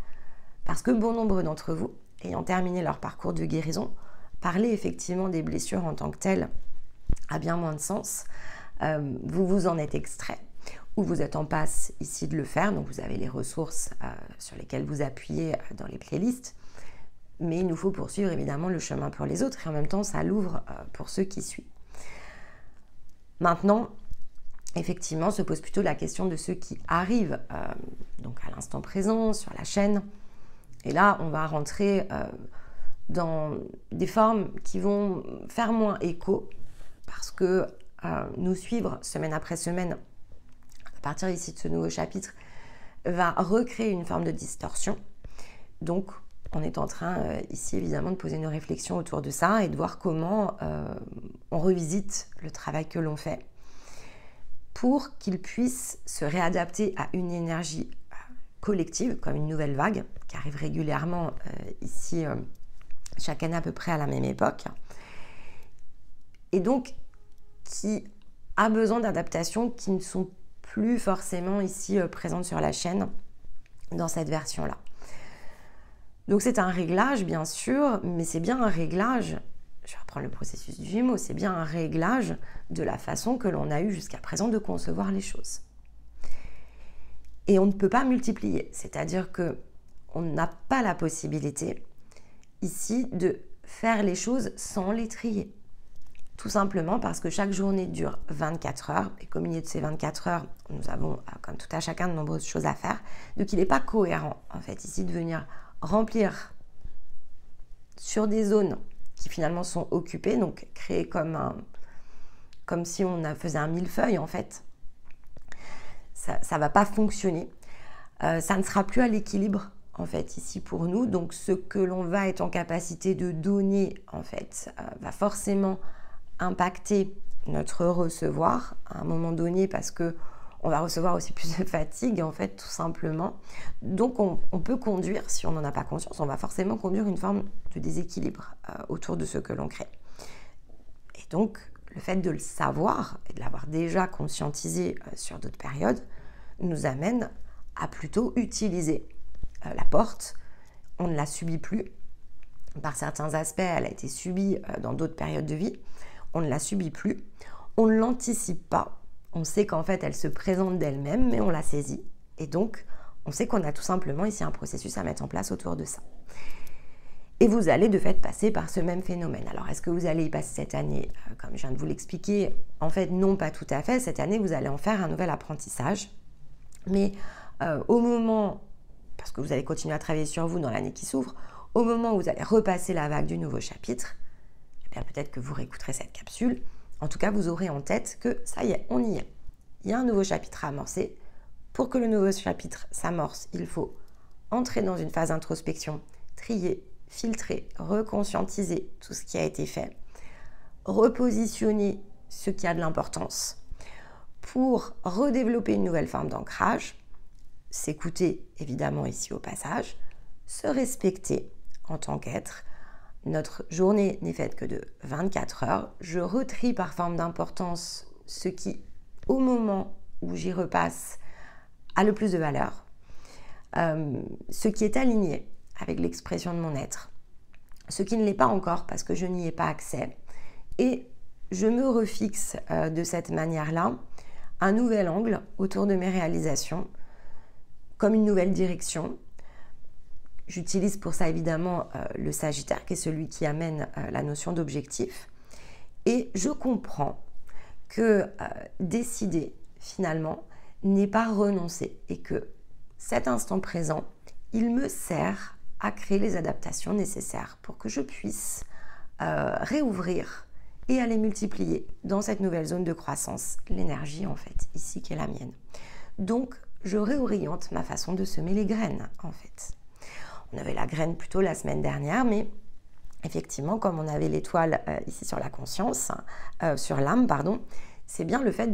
Parce que bon nombre d'entre vous, ayant terminé leur parcours de guérison, parler effectivement des blessures en tant que telles a bien moins de sens. Vous vous en êtes extrait, ou vous êtes en passe ici de le faire, donc vous avez les ressources sur lesquelles vous appuyez dans les playlists, mais il nous faut poursuivre évidemment le chemin pour les autres, et en même temps ça l'ouvre pour ceux qui suivent. Maintenant, effectivement, se pose plutôt la question de ceux qui arrivent donc à l'instant présent, sur la chaîne, Et là, on va rentrer dans des formes qui vont faire moins écho parce que nous suivre semaine après semaine, à partir ici de ce nouveau chapitre, va recréer une forme de distorsion. Donc, on est en train ici évidemment de poser nos réflexions autour de ça et de voir comment on revisite le travail que l'on fait pour qu'il puisse se réadapter à une énergie collective, comme une nouvelle vague qui arrive régulièrement ici chaque année à peu près à la même époque, et donc qui a besoin d'adaptations qui ne sont plus forcément ici présentes sur la chaîne dans cette version-là. Donc c'est un réglage bien sûr, mais c'est bien un réglage, je vais reprendre le processus du Gémeaux, c'est bien un réglage de la façon que l'on a eu jusqu'à présent de concevoir les choses. Et on ne peut pas multiplier, c'est-à-dire qu'on n'a pas la possibilité ici de faire les choses sans les trier. Tout simplement parce que chaque journée dure 24 heures, et qu'au milieu de ces 24 heures, nous avons, comme tout à chacun, de nombreuses choses à faire. Donc il n'est pas cohérent, en fait, ici, de venir remplir sur des zones qui finalement sont occupées, donc créées comme si on faisait un millefeuille, en fait. Ça ne va pas fonctionner. Ça ne sera plus à l'équilibre, en fait, ici pour nous. Donc ce que l'on va être en capacité de donner, en fait, va forcément impacter notre recevoir à un moment donné, parce que on va recevoir aussi plus de fatigue, en fait, tout simplement. Donc on peut conduire, si on n'en a pas conscience, on va forcément conduire une forme de déséquilibre autour de ce que l'on crée. Et donc le fait de le savoir et de l'avoir déjà conscientisé sur d'autres périodes nous amène à plutôt utiliser la porte. On ne la subit plus. Par certains aspects, elle a été subie dans d'autres périodes de vie. On ne la subit plus. On ne l'anticipe pas. On sait qu'en fait, elle se présente d'elle-même, mais on la saisit. Et donc, on sait qu'on a tout simplement ici un processus à mettre en place autour de ça. Et vous allez de fait passer par ce même phénomène. Alors, est-ce que vous allez y passer cette année? Comme je viens de vous l'expliquer, en fait, non, pas tout à fait. Cette année, vous allez en faire un nouvel apprentissage. Mais au moment, parce que vous allez continuer à travailler sur vous dans l'année qui s'ouvre, au moment où vous allez repasser la vague du nouveau chapitre, eh bien peut-être que vous réécouterez cette capsule. En tout cas, vous aurez en tête que ça y est, on y est. Il y a un nouveau chapitre à amorcer. Pour que le nouveau chapitre s'amorce, il faut entrer dans une phase d'introspection, trier, filtrer, reconscientiser tout ce qui a été fait, repositionner ce qui a de l'importance pour redévelopper une nouvelle forme d'ancrage, s'écouter évidemment ici au passage, se respecter en tant qu'être. Notre journée n'est faite que de 24 heures. Je retrie par forme d'importance ce qui, au moment où j'y repasse, a le plus de valeur, ce qui est aligné avec l'expression de mon être, ce qui ne l'est pas encore parce que je n'y ai pas accès, et je me refixe de cette manière-là un nouvel angle autour de mes réalisations, comme une nouvelle direction. J'utilise pour ça évidemment le Sagittaire, qui est celui qui amène la notion d'objectif. Et je comprends que décider finalement n'est pas renoncer et que cet instant présent, il me sert à créer les adaptations nécessaires pour que je puisse réouvrir et aller multiplier dans cette nouvelle zone de croissance l'énergie en fait, ici qui est la mienne. Donc je réoriente ma façon de semer les graines en fait. On avait la graine plutôt la semaine dernière, mais effectivement, comme on avait l'étoile ici sur la conscience, sur l'âme, pardon, c'est bien le fait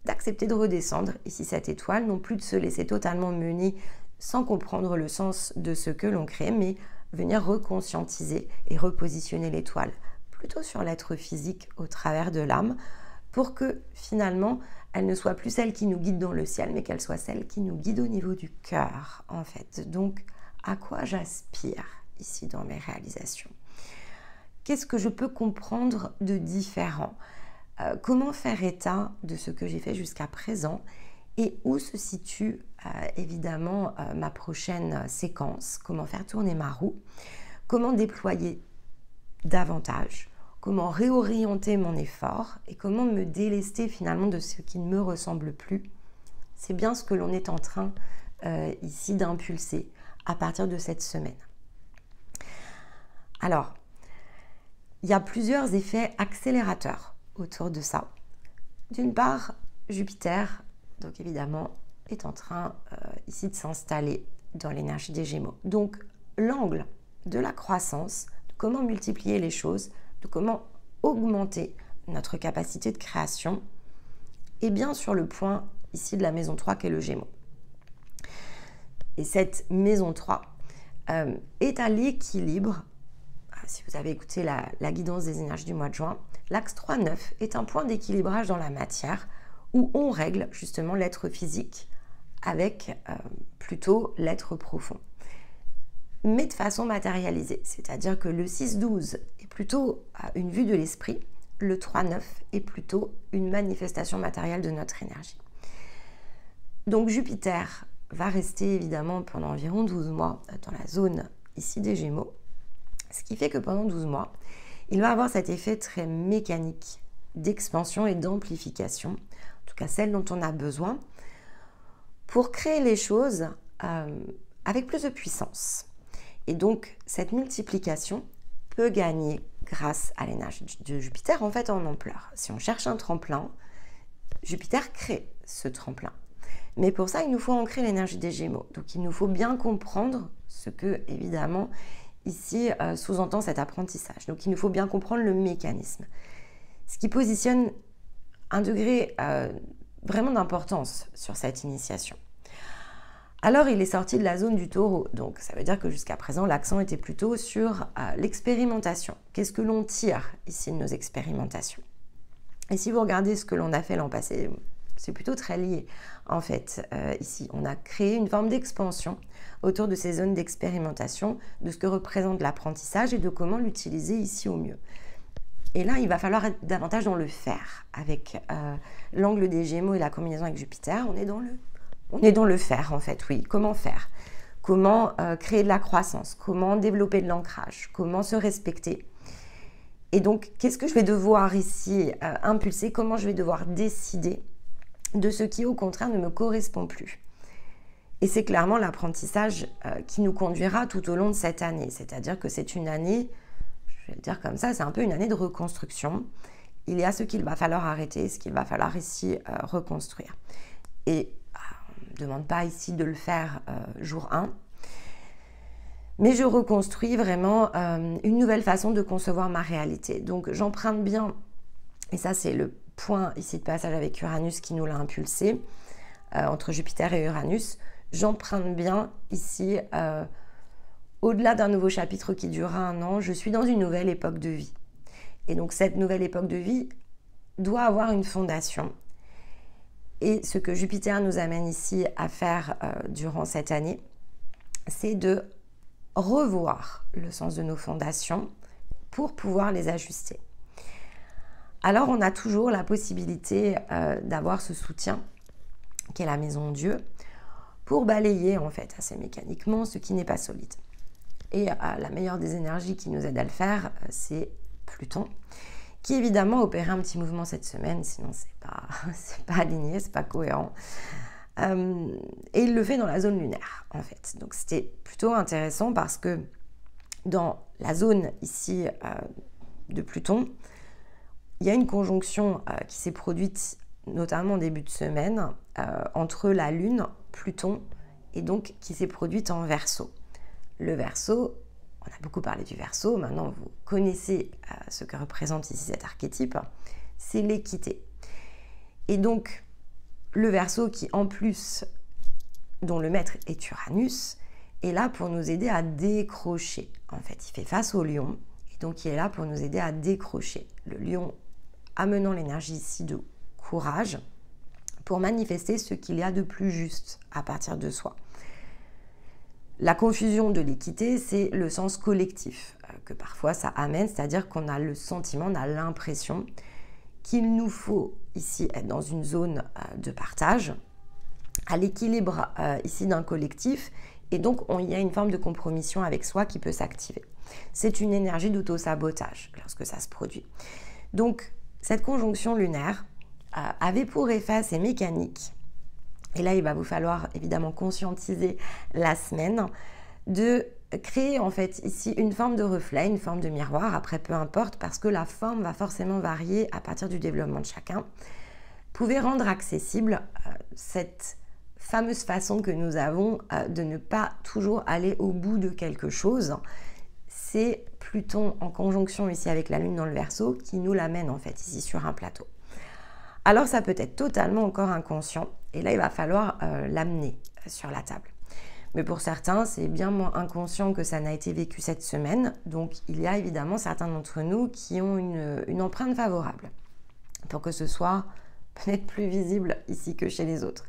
d'accepter de redescendre ici cette étoile, non plus de se laisser totalement mener sans comprendre le sens de ce que l'on crée, mais venir reconscientiser et repositionner l'étoile plutôt sur l'être physique au travers de l'âme, pour que finalement, elle ne soit plus celle qui nous guide dans le ciel, mais qu'elle soit celle qui nous guide au niveau du cœur, en fait. Donc, à quoi j'aspire ici dans mes réalisations? Qu'est-ce que je peux comprendre de différent? Comment faire état de ce que j'ai fait jusqu'à présent? Et où se situe évidemment ma prochaine séquence? Comment faire tourner ma roue? Comment déployer davantage? Comment réorienter mon effort? Et comment me délester finalement de ce qui ne me ressemble plus? C'est bien ce que l'on est en train ici d'impulser à partir de cette semaine. Alors, il y a plusieurs effets accélérateurs autour de ça. D'une part, Jupiter, donc évidemment, est en train ici de s'installer dans l'énergie des Gémeaux. Donc, l'angle de la croissance, de comment multiplier les choses, de comment augmenter notre capacité de création, est bien sur le point ici de la maison 3 qui est le Gémeaux. Et cette maison 3 est à l'équilibre. Si vous avez écouté la guidance des énergies du mois de juin, l'axe 3-9 est un point d'équilibrage dans la matière où on règle justement l'être physique avec plutôt l'être profond. Mais de façon matérialisée, c'est-à-dire que le 6-12 est plutôt une vue de l'esprit, le 3-9 est plutôt une manifestation matérielle de notre énergie. Donc Jupiter va rester évidemment pendant environ 12 mois dans la zone ici des Gémeaux, ce qui fait que pendant 12 mois, il va avoir cet effet très mécanique d'expansion et d'amplification, en tout cas celle dont on a besoin, pour créer les choses avec plus de puissance. Et donc, cette multiplication peut gagner grâce à l'énergie de Jupiter, en fait, en ampleur. Si on cherche un tremplin, Jupiter crée ce tremplin. Mais pour ça, il nous faut ancrer l'énergie des Gémeaux. Donc, il nous faut bien comprendre ce que, évidemment, ici sous-entend cet apprentissage. Donc, il nous faut bien comprendre le mécanisme. Ce qui positionne un degré vraiment d'importance sur cette initiation. Alors, il est sorti de la zone du Taureau. Donc, ça veut dire que jusqu'à présent, l'accent était plutôt sur l'expérimentation. Qu'est-ce que l'on tire ici de nos expérimentations? Et si vous regardez ce que l'on a fait l'an passé, c'est plutôt très lié. En fait, ici, on a créé une forme d'expansion autour de ces zones d'expérimentation, de ce que représente l'apprentissage et de comment l'utiliser ici au mieux. Et là, il va falloir être davantage dans le faire. Avec l'angle des Gémeaux et la combinaison avec Jupiter, on est dans le faire, en fait, oui. Comment faire? Comment créer de la croissance? Comment développer de l'ancrage? Comment se respecter? Et donc, qu'est-ce que je vais devoir ici impulser? Comment je vais devoir décider de ce qui, au contraire, ne me correspond plus? Et c'est clairement l'apprentissage qui nous conduira tout au long de cette année. C'est-à-dire que c'est une année, je vais le dire comme ça, c'est un peu une année de reconstruction. Il y a ce qu'il va falloir arrêter, ce qu'il va falloir ici reconstruire. Et on ne demande pas ici de le faire jour 1, mais je reconstruis vraiment une nouvelle façon de concevoir ma réalité. Donc j'emprunte bien, et ça c'est le point ici de passage avec Uranus qui nous l'a impulsé, entre Jupiter et Uranus, j'emprunte bien ici, au-delà d'un nouveau chapitre qui durera 1 an, je suis dans une nouvelle époque de vie. Et donc cette nouvelle époque de vie doit avoir une fondation. Et ce que Jupiter nous amène ici à faire durant cette année, c'est de revoir le sens de nos fondations pour pouvoir les ajuster. Alors on a toujours la possibilité d'avoir ce soutien qu'est la maison Dieu pour balayer en fait assez mécaniquement ce qui n'est pas solide. Et la meilleure des énergies qui nous aide à le faire, c'est Pluton, qui évidemment opérait un petit mouvement cette semaine, sinon c'est pas aligné, c'est pas cohérent. Et il le fait dans la zone lunaire en fait. Donc c'était plutôt intéressant parce que dans la zone ici de Pluton, il y a une conjonction qui s'est produite notamment en début de semaine entre la Lune, Pluton, et donc qui s'est produite en Verseau. Le Verseau, on a beaucoup parlé du Verseau, maintenant vous connaissez ce que représente ici cet archétype, c'est l'équité. Et donc le Verseau qui en plus, dont le maître est Uranus, est là pour nous aider à décrocher. En fait, il fait face au Lion, et donc il est là pour nous aider à décrocher. Le Lion amenant l'énergie ici de courage pour manifester ce qu'il y a de plus juste à partir de soi. La confusion de l'équité, c'est le sens collectif que parfois ça amène, c'est-à-dire qu'on a le sentiment, on a l'impression qu'il nous faut ici être dans une zone de partage, à l'équilibre ici d'un collectif, et donc il y a une forme de compromission avec soi qui peut s'activer. C'est une énergie d'auto-sabotage lorsque ça se produit. Donc cette conjonction lunaire avait pour effet assez mécanique, et là il va vous falloir évidemment conscientiser la semaine, de créer en fait ici une forme de reflet, une forme de miroir, après peu importe, parce que la forme va forcément varier à partir du développement de chacun. Vous pouvez rendre accessible cette fameuse façon que nous avons de ne pas toujours aller au bout de quelque chose. C'est Pluton en conjonction ici avec la Lune dans le Verseau qui nous l'amène en fait ici sur un plateau. Alors ça peut être totalement encore inconscient et là il va falloir l'amener sur la table. Mais pour certains, c'est bien moins inconscient que ça n'a été vécu cette semaine. Donc il y a évidemment certains d'entre nous qui ont une empreinte favorable pour que ce soit peut-être plus visible ici que chez les autres.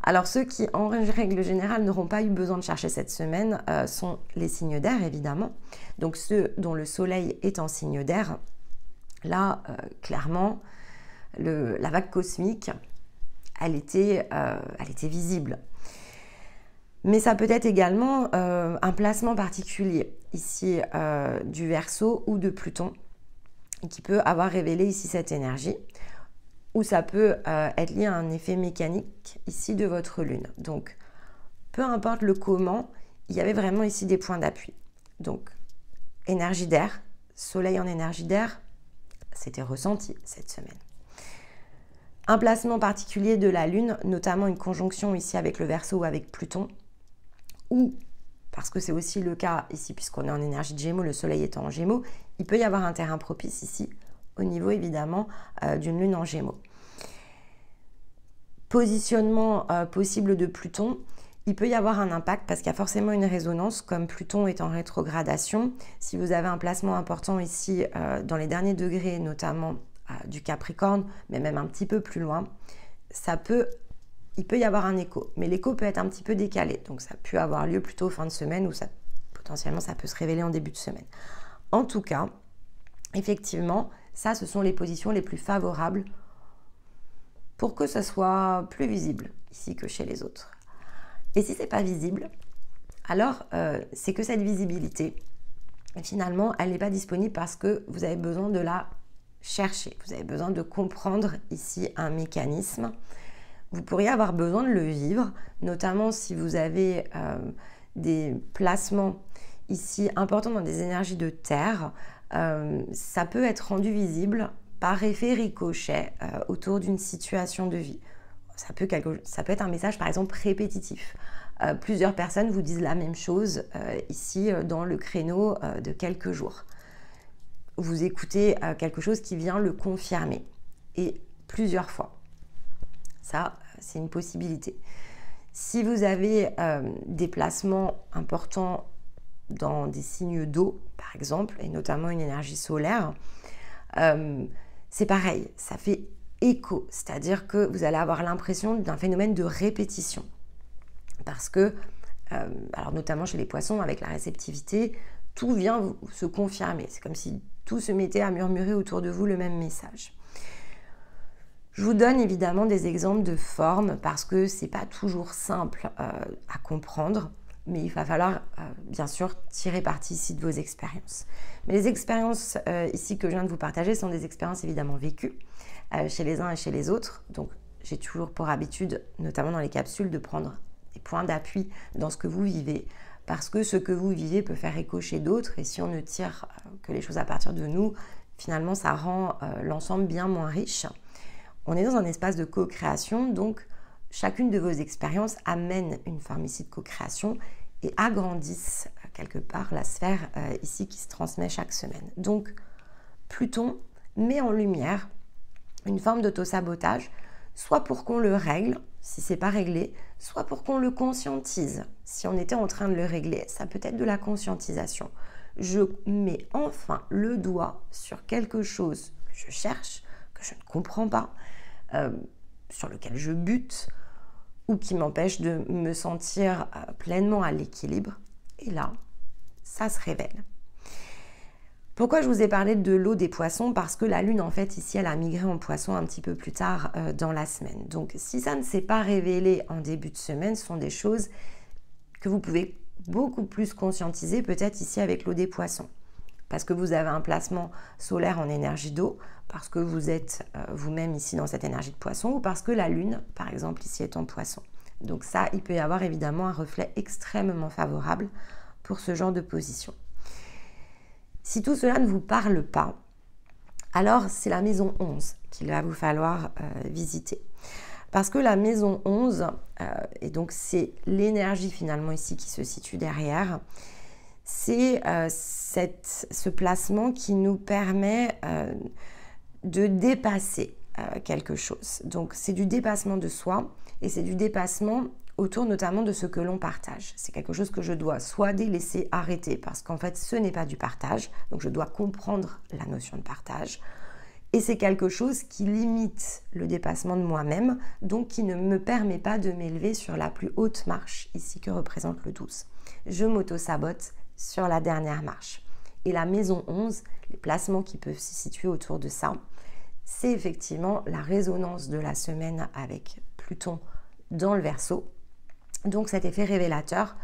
Alors ceux qui, en règle générale, n'auront pas eu besoin de chercher cette semaine sont les signes d'air, évidemment. Donc ceux dont le soleil est en signe d'air, là, clairement, la vague cosmique, elle était visible. Mais ça peut être également un placement particulier, ici, du Verseau ou de Pluton, qui peut avoir révélé ici cette énergie. Ou ça peut être lié à un effet mécanique ici de votre lune. Donc, peu importe le comment, il y avait vraiment ici des points d'appui. Donc, énergie d'air, soleil en énergie d'air, c'était ressenti cette semaine. Un placement particulier de la lune, notamment une conjonction ici avec le Verseau ou avec Pluton, ou, parce que c'est aussi le cas ici, puisqu'on est en énergie de Gémeaux, le soleil étant en Gémeaux, il peut y avoir un terrain propice ici, au niveau évidemment d'une lune en Gémeaux. Positionnement possible de Pluton, il peut y avoir un impact parce qu'il y a forcément une résonance, comme Pluton est en rétrogradation. Si vous avez un placement important ici dans les derniers degrés, notamment du Capricorne, mais même un petit peu plus loin, il peut y avoir un écho. Mais l'écho peut être un petit peu décalé, donc ça peut avoir lieu plutôt fin de semaine ou potentiellement ça peut se révéler en début de semaine. En tout cas, effectivement, ça, ce sont les positions les plus favorables pour que ce soit plus visible ici que chez les autres. Et si ce n'est pas visible, alors c'est que cette visibilité, finalement, elle n'est pas disponible parce que vous avez besoin de la chercher. Vous avez besoin de comprendre ici un mécanisme. Vous pourriez avoir besoin de le vivre, notamment si vous avez des placements ici importants dans des énergies de terre. Ça peut être rendu visible par effet ricochet autour d'une situation de vie. Ça peut être un message par exemple répétitif. Plusieurs personnes vous disent la même chose ici dans le créneau de quelques jours. Vous écoutez quelque chose qui vient le confirmer et plusieurs fois. Ça, c'est une possibilité. Si vous avez des placements importants dans des signes d'eau, par exemple, et notamment une énergie solaire, c'est pareil, ça fait écho, c'est-à-dire que vous allez avoir l'impression d'un phénomène de répétition. Parce que, alors notamment chez les poissons, avec la réceptivité, tout vient se confirmer. C'est comme si tout se mettait à murmurer autour de vous le même message. Je vous donne évidemment des exemples de formes parce que c'est pas toujours simple à comprendre, mais il va falloir bien sûr tirer parti ici de vos expériences. Mais les expériences ici que je viens de vous partager sont des expériences évidemment vécues chez les uns et chez les autres. Donc j'ai toujours pour habitude, notamment dans les capsules, de prendre des points d'appui dans ce que vous vivez, parce que ce que vous vivez peut faire écho chez d'autres, et si on ne tire que les choses à partir de nous, finalement ça rend l'ensemble bien moins riche. On est dans un espace de co-création, donc chacune de vos expériences amène une forme ici de co-création et agrandissent quelque part la sphère ici qui se transmet chaque semaine. Donc Pluton met en lumière une forme d'auto-sabotage, soit pour qu'on le règle, si ce n'est pas réglé, soit pour qu'on le conscientise. Si on était en train de le régler, ça peut être de la conscientisation. Je mets enfin le doigt sur quelque chose que je cherche, que je ne comprends pas, sur lequel je bute, ou qui m'empêche de me sentir pleinement à l'équilibre. Et là, ça se révèle. Pourquoi je vous ai parlé de l'eau des poissons? Parce que la lune, en fait, ici, elle a migré en poisson un petit peu plus tard dans la semaine. Donc, si ça ne s'est pas révélé en début de semaine, ce sont des choses que vous pouvez beaucoup plus conscientiser, peut-être ici avec l'eau des poissons. Parce que vous avez un placement solaire en énergie d'eau, parce que vous êtes vous-même ici dans cette énergie de poisson, ou parce que la lune, par exemple, ici est en poisson. Donc ça, il peut y avoir évidemment un reflet extrêmement favorable pour ce genre de position. Si tout cela ne vous parle pas, alors c'est la maison 11 qu'il va vous falloir visiter. Parce que la maison 11, et donc c'est l'énergie finalement ici qui se situe derrière, c'est ce placement qui nous permet de dépasser quelque chose. Donc c'est du dépassement de soi et c'est du dépassement autour notamment de ce que l'on partage. C'est quelque chose que je dois soit délaisser, arrêter, parce qu'en fait ce n'est pas du partage, donc je dois comprendre la notion de partage. Et c'est quelque chose qui limite le dépassement de moi-même, donc qui ne me permet pas de m'élever sur la plus haute marche, ici que représente le 12. Je m'auto-sabote sur la dernière marche. Et la maison 11, les placements qui peuvent se situer autour de ça, c'est effectivement la résonance de la semaine avec Pluton dans le Verseau. Donc cet effet révélateur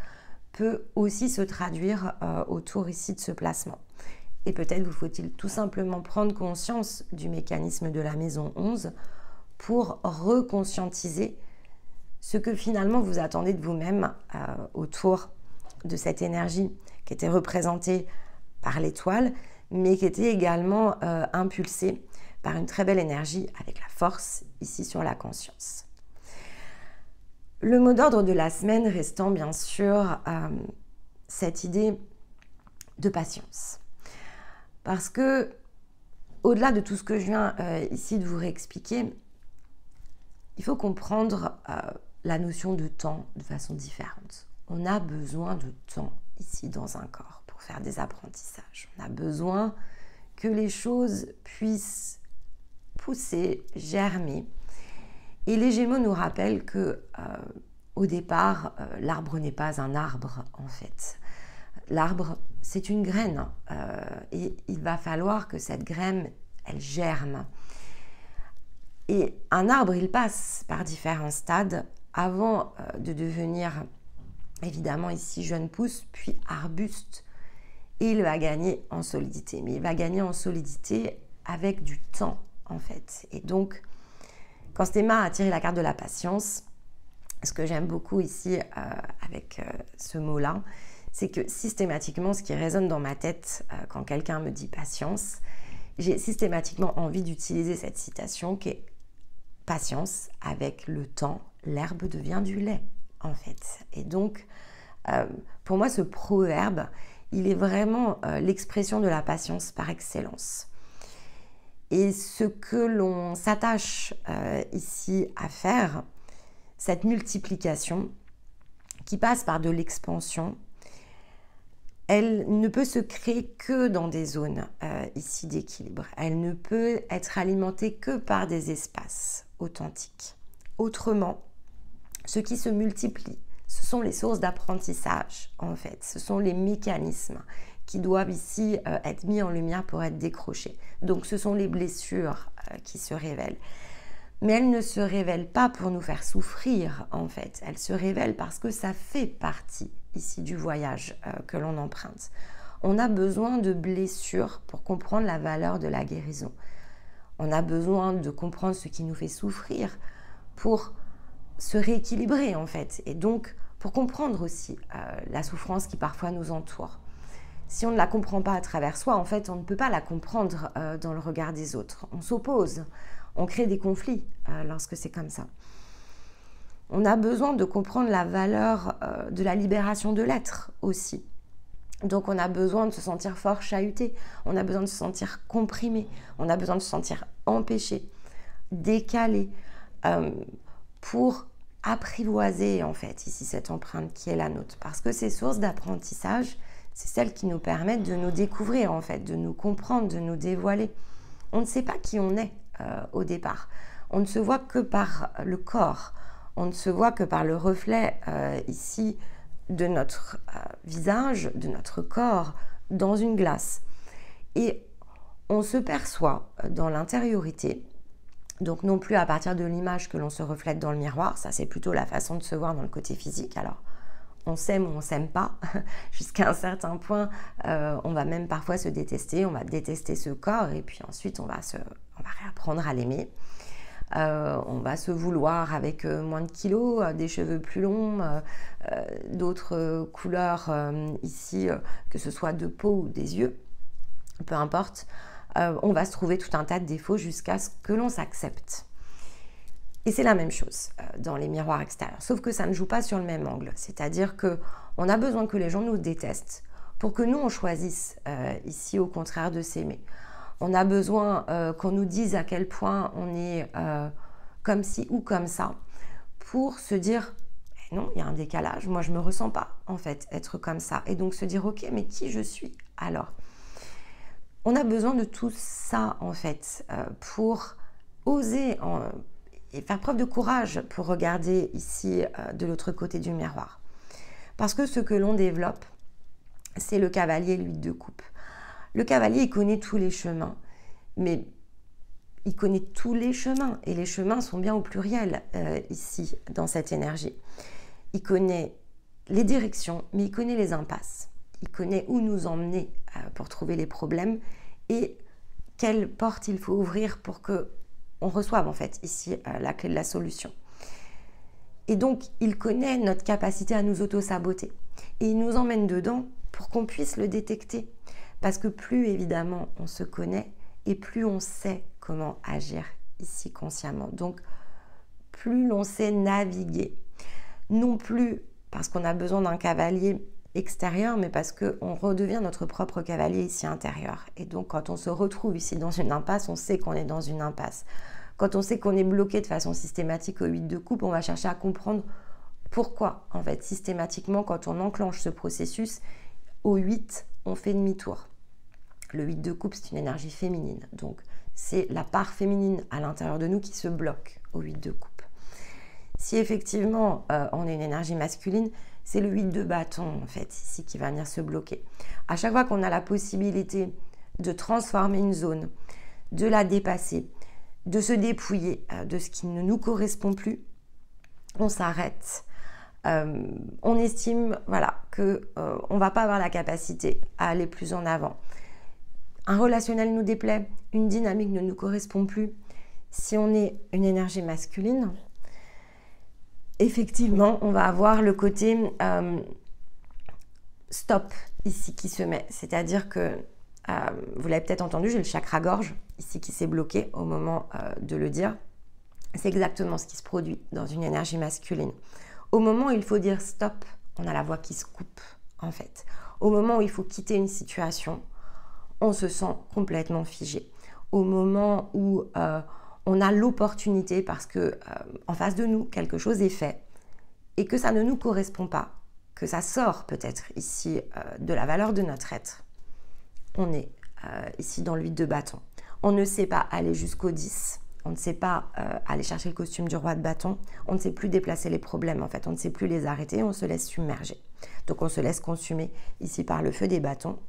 peut aussi se traduire autour ici de ce placement. Et peut-être vous faut-il tout simplement prendre conscience du mécanisme de la maison 11 pour reconscientiser ce que finalement vous attendez de vous-même autour de cette énergie qui était représentée par l'étoile, mais qui était également impulsée par une très belle énergie avec la force ici sur la conscience. Le mot d'ordre de la semaine restant bien sûr cette idée de patience. Parce que, au-delà de tout ce que je viens ici de vous réexpliquer, il faut comprendre la notion de temps de façon différente. On a besoin de temps ici dans un corps pour faire des apprentissages. On a besoin que les choses puissent pousser, germer. Et les Gémeaux nous rappellent que, au départ, l'arbre n'est pas un arbre en fait. L'arbre, c'est une graine et il va falloir que cette graine, elle germe. Et un arbre, il passe par différents stades avant de devenir, évidemment ici, jeune pousse, puis arbuste. Et il va gagner en solidité. Mais il va gagner en solidité avec du temps, en fait. Et donc, quand Stéma a tiré la carte de la patience, ce que j'aime beaucoup ici avec ce mot-là, c'est que systématiquement, ce qui résonne dans ma tête quand quelqu'un me dit patience, j'ai systématiquement envie d'utiliser cette citation qui est « Patience, avec le temps, l'herbe devient du lait », en fait. Et donc, pour moi, ce proverbe, il est vraiment l'expression de la patience par excellence. Et ce que l'on s'attache ici à faire, cette multiplication qui passe par de l'expansion, elle ne peut se créer que dans des zones ici d'équilibre. Elle ne peut être alimentée que par des espaces authentiques. Autrement, ce qui se multiplie, ce sont les sources d'apprentissage en fait. Ce sont les mécanismes qui doivent ici être mis en lumière pour être décrochés. Donc ce sont les blessures qui se révèlent. Mais elles ne se révèlent pas pour nous faire souffrir en fait. Elles se révèlent parce que ça fait partie ici du voyage que l'on emprunte. On a besoin de blessures pour comprendre la valeur de la guérison. On a besoin de comprendre ce qui nous fait souffrir pour se rééquilibrer en fait. Et donc pour comprendre aussi la souffrance qui parfois nous entoure. Si on ne la comprend pas à travers soi, en fait, on ne peut pas la comprendre dans le regard des autres. On s'oppose, on crée des conflits lorsque c'est comme ça. On a besoin de comprendre la valeur de la libération de l'être aussi. Donc on a besoin de se sentir fort chahuté, on a besoin de se sentir comprimé, on a besoin de se sentir empêché, décalé, pour apprivoiser en fait ici cette empreinte qui est la nôtre. Parce que ces sources d'apprentissage, c'est celles qui nous permettent de nous découvrir en fait, de nous comprendre, de nous dévoiler. On ne sait pas qui on est au départ. On ne se voit que par le corps. On ne se voit que par le reflet ici de notre visage, de notre corps, dans une glace. Et on se perçoit dans l'intériorité, donc non plus à partir de l'image que l'on se reflète dans le miroir, ça c'est plutôt la façon de se voir dans le côté physique. Alors, on s'aime ou on s'aime pas, jusqu'à un certain point, on va même parfois se détester, on va détester ce corps et puis ensuite on va réapprendre à l'aimer. on va se vouloir avec moins de kilos, des cheveux plus longs, d'autres couleurs ici, que ce soit de peau ou des yeux, peu importe, on va se trouver tout un tas de défauts jusqu'à ce que l'on s'accepte. Et c'est la même chose dans les miroirs extérieurs, sauf que ça ne joue pas sur le même angle. C'est-à-dire qu'on a besoin que les gens nous détestent pour que nous, on choisisse ici, au contraire, de s'aimer. On a besoin qu'on nous dise à quel point on est comme ci ou comme ça pour se dire « non, il y a un décalage, moi je ne me ressens pas en fait être comme ça ». Et donc se dire « ok, mais qui je suis alors ?» On a besoin de tout ça en fait pour oser et faire preuve de courage pour regarder ici de l'autre côté du miroir. Parce que ce que l'on développe, c'est le cavalier, l'huile de coupe. Le cavalier, il connaît tous les chemins, mais il connaît tous les chemins, et les chemins sont bien au pluriel ici, dans cette énergie. Il connaît les directions, mais il connaît les impasses. Il connaît où nous emmener pour trouver les problèmes et quelle porte il faut ouvrir pour qu'on reçoive en fait ici la clé de la solution. Et donc, il connaît notre capacité à nous auto-saboter. Et il nous emmène dedans pour qu'on puisse le détecter. Parce que plus évidemment on se connaît et plus on sait comment agir ici consciemment. Donc, plus l'on sait naviguer. Non plus parce qu'on a besoin d'un cavalier extérieur, mais parce qu'on redevient notre propre cavalier ici intérieur. Et donc, quand on se retrouve ici dans une impasse, on sait qu'on est dans une impasse. Quand on sait qu'on est bloqué de façon systématique au 8 de coupe, on va chercher à comprendre pourquoi, en fait, systématiquement, quand on enclenche ce processus, au 8, on fait demi-tour. Le 8 de coupe, c'est une énergie féminine. Donc, c'est la part féminine à l'intérieur de nous qui se bloque au 8 de coupe. Si effectivement, on a une énergie masculine, c'est le 8 de bâton, en fait, ici, qui va venir se bloquer. À chaque fois qu'on a la possibilité de transformer une zone, de la dépasser, de se dépouiller de ce qui ne nous correspond plus, on s'arrête. On estime voilà, qu'on ne va pas avoir la capacité à aller plus en avant. Un relationnel nous déplaît, une dynamique ne nous correspond plus. Si on est une énergie masculine, effectivement, on va avoir le côté stop ici qui se met. C'est-à-dire que, vous l'avez peut-être entendu, j'ai le chakra gorge ici qui s'est bloqué au moment de le dire. C'est exactement ce qui se produit dans une énergie masculine. Au moment où il faut dire stop, on a la voix qui se coupe en fait. Au moment où il faut quitter une situation, on se sent complètement figé. Au moment où on a l'opportunité parce que en face de nous, quelque chose est fait et que ça ne nous correspond pas, que ça sort peut-être ici de la valeur de notre être. On est ici dans le 8 de bâton. On ne sait pas aller jusqu'au 10. On ne sait pas aller chercher le costume du roi de bâton. On ne sait plus déplacer les problèmes en fait. On ne sait plus les arrêter. On se laisse submerger. Donc on se laisse consumer ici par le feu des bâtons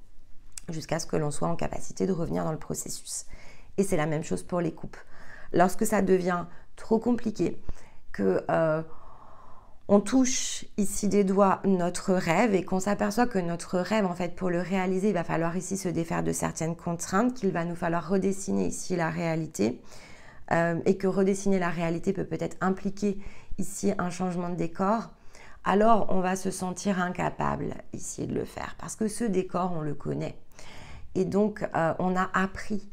jusqu'à ce que l'on soit en capacité de revenir dans le processus. Et c'est la même chose pour les coupes. Lorsque ça devient trop compliqué, que on touche ici des doigts notre rêve et qu'on s'aperçoit que notre rêve, en fait, pour le réaliser, il va falloir ici se défaire de certaines contraintes, qu'il va nous falloir redessiner ici la réalité et que redessiner la réalité peut peut-être impliquer ici un changement de décor, alors on va se sentir incapable ici de le faire parce que ce décor, on le connaît. Et donc, on a appris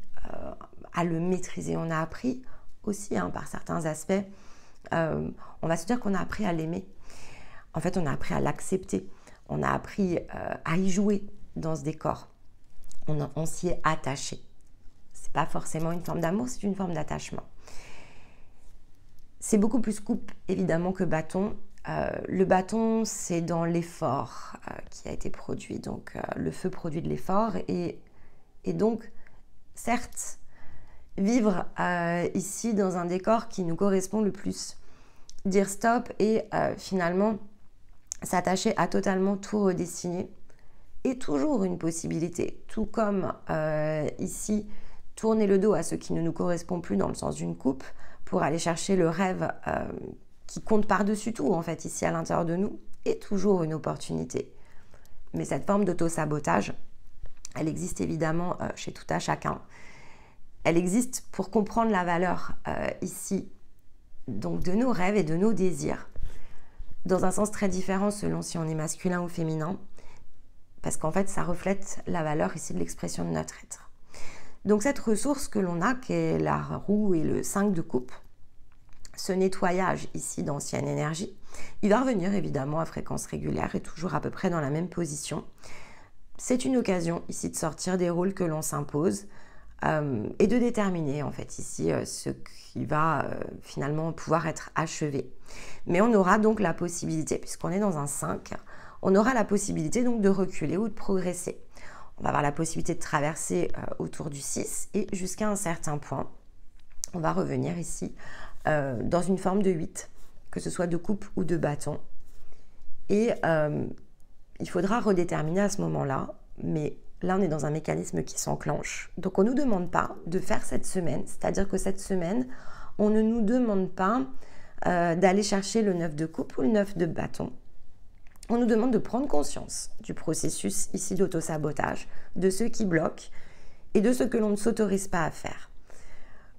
à le maîtriser. On a appris aussi, par certains aspects, on va se dire qu'on a appris à l'aimer. En fait, on a appris à l'accepter. On a appris à y jouer dans ce décor. On s'y est attaché. C'est pas forcément une forme d'amour, c'est une forme d'attachement. C'est beaucoup plus coupe, évidemment, que bâton. Le bâton, c'est dans l'effort qui a été produit. Donc, le feu produit de l'effort. Et donc, certes, vivre ici dans un décor qui nous correspond le plus. Dire stop et finalement s'attacher à totalement tout redessiner est toujours une possibilité. Tout comme ici, tourner le dos à ce qui ne nous correspond plus dans le sens d'une coupe pour aller chercher le rêve qui compte par-dessus tout en fait ici à l'intérieur de nous est toujours une opportunité. Mais cette forme d'auto-sabotage, elle existe évidemment chez tout à chacun. Elle existe pour comprendre la valeur ici donc de nos rêves et de nos désirs, dans un sens très différent selon si on est masculin ou féminin, parce qu'en fait ça reflète la valeur ici de l'expression de notre être. Donc cette ressource que l'on a, qui est la roue et le 5 de coupe, ce nettoyage ici d'ancienne énergie, il va revenir évidemment à fréquence régulière et toujours à peu près dans la même position. C'est une occasion ici de sortir des rôles que l'on s'impose et de déterminer en fait ici ce qui va finalement pouvoir être achevé. Mais on aura donc la possibilité, puisqu'on est dans un 5, on aura la possibilité donc de reculer ou de progresser. On va avoir la possibilité de traverser autour du 6 et jusqu'à un certain point, on va revenir ici dans une forme de 8, que ce soit de coupe ou de bâton. Et il faudra redéterminer à ce moment-là, mais là on est dans un mécanisme qui s'enclenche. Donc on ne nous demande pas de faire cette semaine, c'est-à-dire que cette semaine, on ne nous demande pas d'aller chercher le 9 de coupe ou le 9 de bâton. On nous demande de prendre conscience du processus ici d'auto-sabotage, de ce qui bloque et de ce que l'on ne s'autorise pas à faire.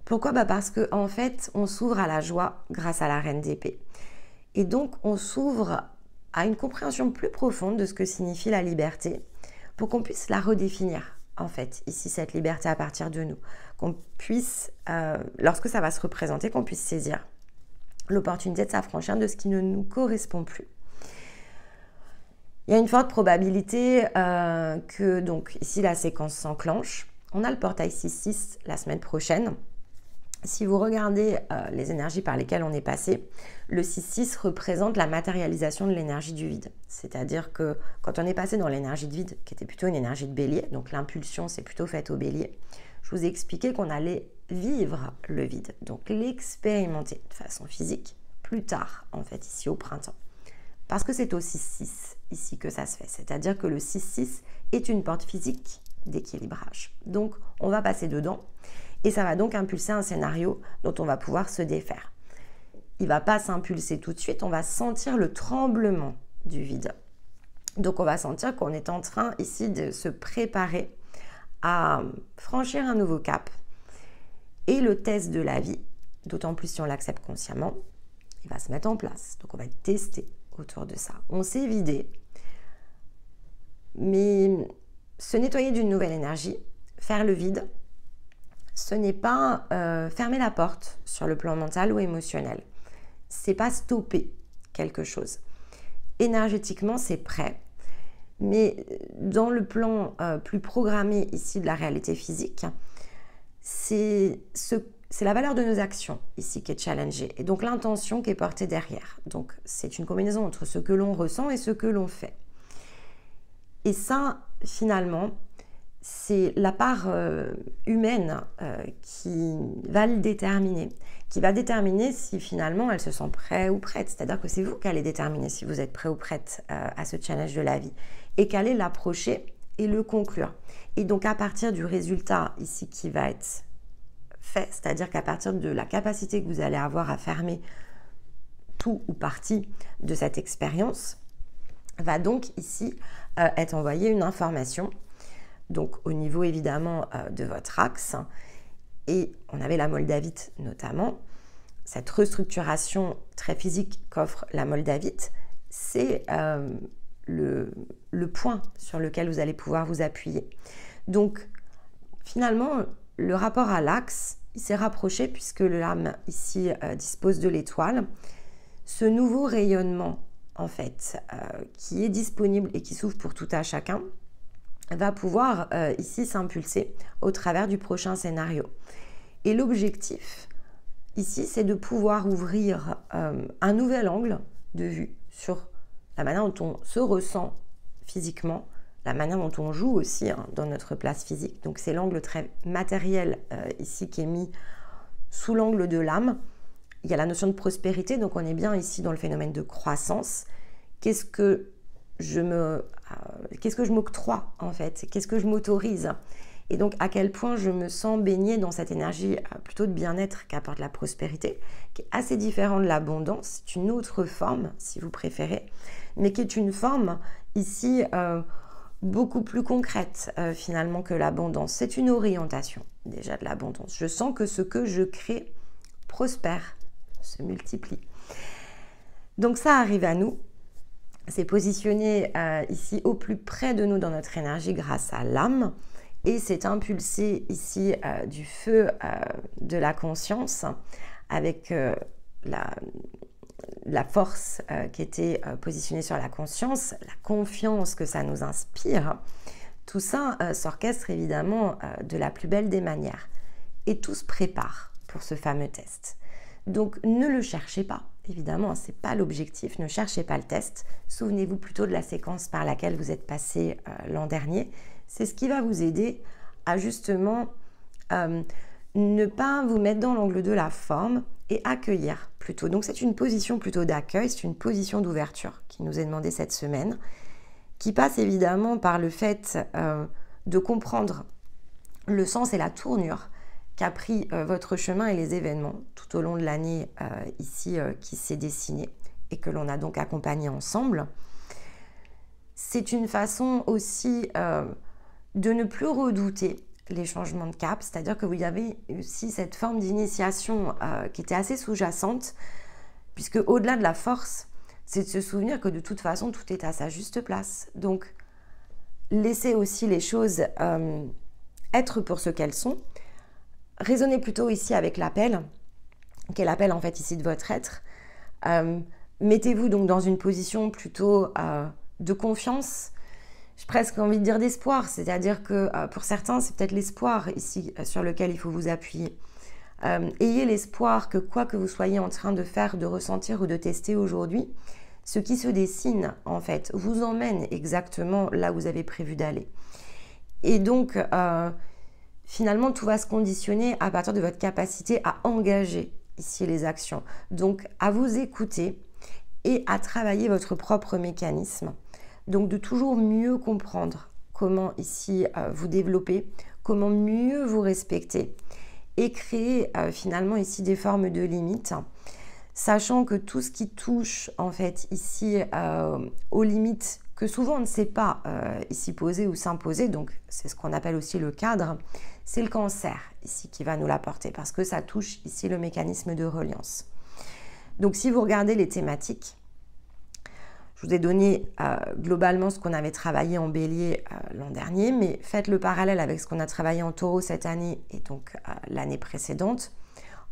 Pourquoi ? Parce qu'en fait, on s'ouvre à la joie grâce à la reine d'épée. Et donc, on s'ouvre à une compréhension plus profonde de ce que signifie la liberté pour qu'on puisse la redéfinir, en fait, ici, cette liberté à partir de nous. Qu'on puisse, lorsque ça va se représenter, qu'on puisse saisir l'opportunité de s'affranchir de ce qui ne nous correspond plus. Il y a une forte probabilité que, donc, ici, la séquence s'enclenche. On a le portail 6-6 la semaine prochaine. Si vous regardez les énergies par lesquelles on est passé, le 6-6 représente la matérialisation de l'énergie du vide. C'est-à-dire que quand on est passé dans l'énergie de vide, qui était plutôt une énergie de bélier, donc l'impulsion c'est plutôt faite au bélier, je vous ai expliqué qu'on allait vivre le vide, donc l'expérimenter de façon physique plus tard, en fait, ici au printemps. Parce que c'est au 6-6 ici que ça se fait. C'est-à-dire que le 6-6 est une porte physique d'équilibrage. Donc on va passer dedans. Et ça va donc impulser un scénario dont on va pouvoir se défaire. Il ne va pas s'impulser tout de suite, on va sentir le tremblement du vide. Donc on va sentir qu'on est en train ici de se préparer à franchir un nouveau cap. Et le test de la vie, d'autant plus si on l'accepte consciemment, il va se mettre en place. Donc on va être testé autour de ça. On s'est vidé, mais se nettoyer d'une nouvelle énergie, faire le vide, ce n'est pas fermer la porte sur le plan mental ou émotionnel. C'est pas stopper quelque chose. Énergétiquement, c'est prêt. Mais dans le plan plus programmé ici de la réalité physique, c'est la valeur de nos actions ici qui est challengée. Et donc l'intention qui est portée derrière. Donc c'est une combinaison entre ce que l'on ressent et ce que l'on fait. Et ça, finalement, c'est la part humaine qui va le déterminer, qui va déterminer si finalement elle se sent prête ou prête. C'est-à-dire que c'est vous qui allez déterminer si vous êtes prêt ou prête à ce challenge de la vie et qu'allez l'approcher et le conclure. Et donc à partir du résultat ici qui va être fait, c'est-à-dire qu'à partir de la capacité que vous allez avoir à fermer tout ou partie de cette expérience, va donc ici être envoyée une information. Donc au niveau évidemment de votre axe, et on avait la moldavite notamment, cette restructuration très physique qu'offre la moldavite, c'est le point sur lequel vous allez pouvoir vous appuyer. Donc finalement, le rapport à l'axe, il s'est rapproché puisque l'âme ici dispose de l'étoile. Ce nouveau rayonnement en fait qui est disponible et qui s'ouvre pour tout à chacun, va pouvoir ici s'impulser au travers du prochain scénario. Et l'objectif ici, c'est de pouvoir ouvrir un nouvel angle de vue sur la manière dont on se ressent physiquement, la manière dont on joue aussi dans notre place physique. Donc c'est l'angle très matériel ici qui est mis sous l'angle de l'âme. Il y a la notion de prospérité, donc on est bien ici dans le phénomène de croissance. Qu'est-ce que je m'octroie en fait? Qu'est-ce que je m'autorise? Et donc à quel point je me sens baignée dans cette énergie plutôt de bien-être qu'apporte la prospérité, qui est assez différente de l'abondance. C'est une autre forme, si vous préférez, mais qui est une forme ici beaucoup plus concrète finalement que l'abondance. C'est une orientation déjà de l'abondance. Je sens que ce que je crée prospère se multiplient. Donc ça arrive à nous, c'est positionné ici au plus près de nous dans notre énergie grâce à l'âme, et c'est impulsé ici du feu de la conscience avec la force qui était positionnée sur la conscience, la confiance que ça nous inspire. Tout ça s'orchestre évidemment de la plus belle des manières. Et tout se prépare pour ce fameux test. Donc ne le cherchez pas, évidemment, ce n'est pas l'objectif, ne cherchez pas le test. Souvenez-vous plutôt de la séquence par laquelle vous êtes passé l'an dernier. C'est ce qui va vous aider à justement ne pas vous mettre dans l'angle de la forme et accueillir plutôt. Donc c'est une position plutôt d'accueil, c'est une position d'ouverture qui nous est demandée cette semaine, qui passe évidemment par le fait de comprendre le sens et la tournure qu'a pris votre chemin et les événements tout au long de l'année ici qui s'est dessiné et que l'on a donc accompagné ensemble. C'est une façon aussi de ne plus redouter les changements de cap, c'est-à-dire que vous avez aussi cette forme d'initiation qui était assez sous-jacente, puisque au-delà de la force, c'est de se souvenir que de toute façon, tout est à sa juste place. Donc, laissez aussi les choses être pour ce qu'elles sont. Raisonnez plutôt ici avec l'appel, qui est l'appel en fait ici de votre être. Mettez-vous donc dans une position plutôt de confiance, j'ai presque envie de dire d'espoir, c'est-à-dire que pour certains, c'est peut-être l'espoir ici sur lequel il faut vous appuyer. Ayez l'espoir que quoi que vous soyez en train de faire, de ressentir ou de tester aujourd'hui, ce qui se dessine en fait vous emmène exactement là où vous avez prévu d'aller. Et donc, finalement, tout va se conditionner à partir de votre capacité à engager ici les actions. Donc, à vous écouter et à travailler votre propre mécanisme. Donc de toujours mieux comprendre comment ici vous développer, comment mieux vous respecter et créer finalement ici des formes de limites, sachant que tout ce qui touche en fait ici aux limites que souvent on ne sait pas ici poser ou s'imposer, donc c'est ce qu'on appelle aussi le cadre, c'est le cancer ici qui va nous l'apporter parce que ça touche ici le mécanisme de reliance. Donc si vous regardez les thématiques, je vous ai donné globalement ce qu'on avait travaillé en bélier l'an dernier, mais faites le parallèle avec ce qu'on a travaillé en taureau cette année et donc l'année précédente.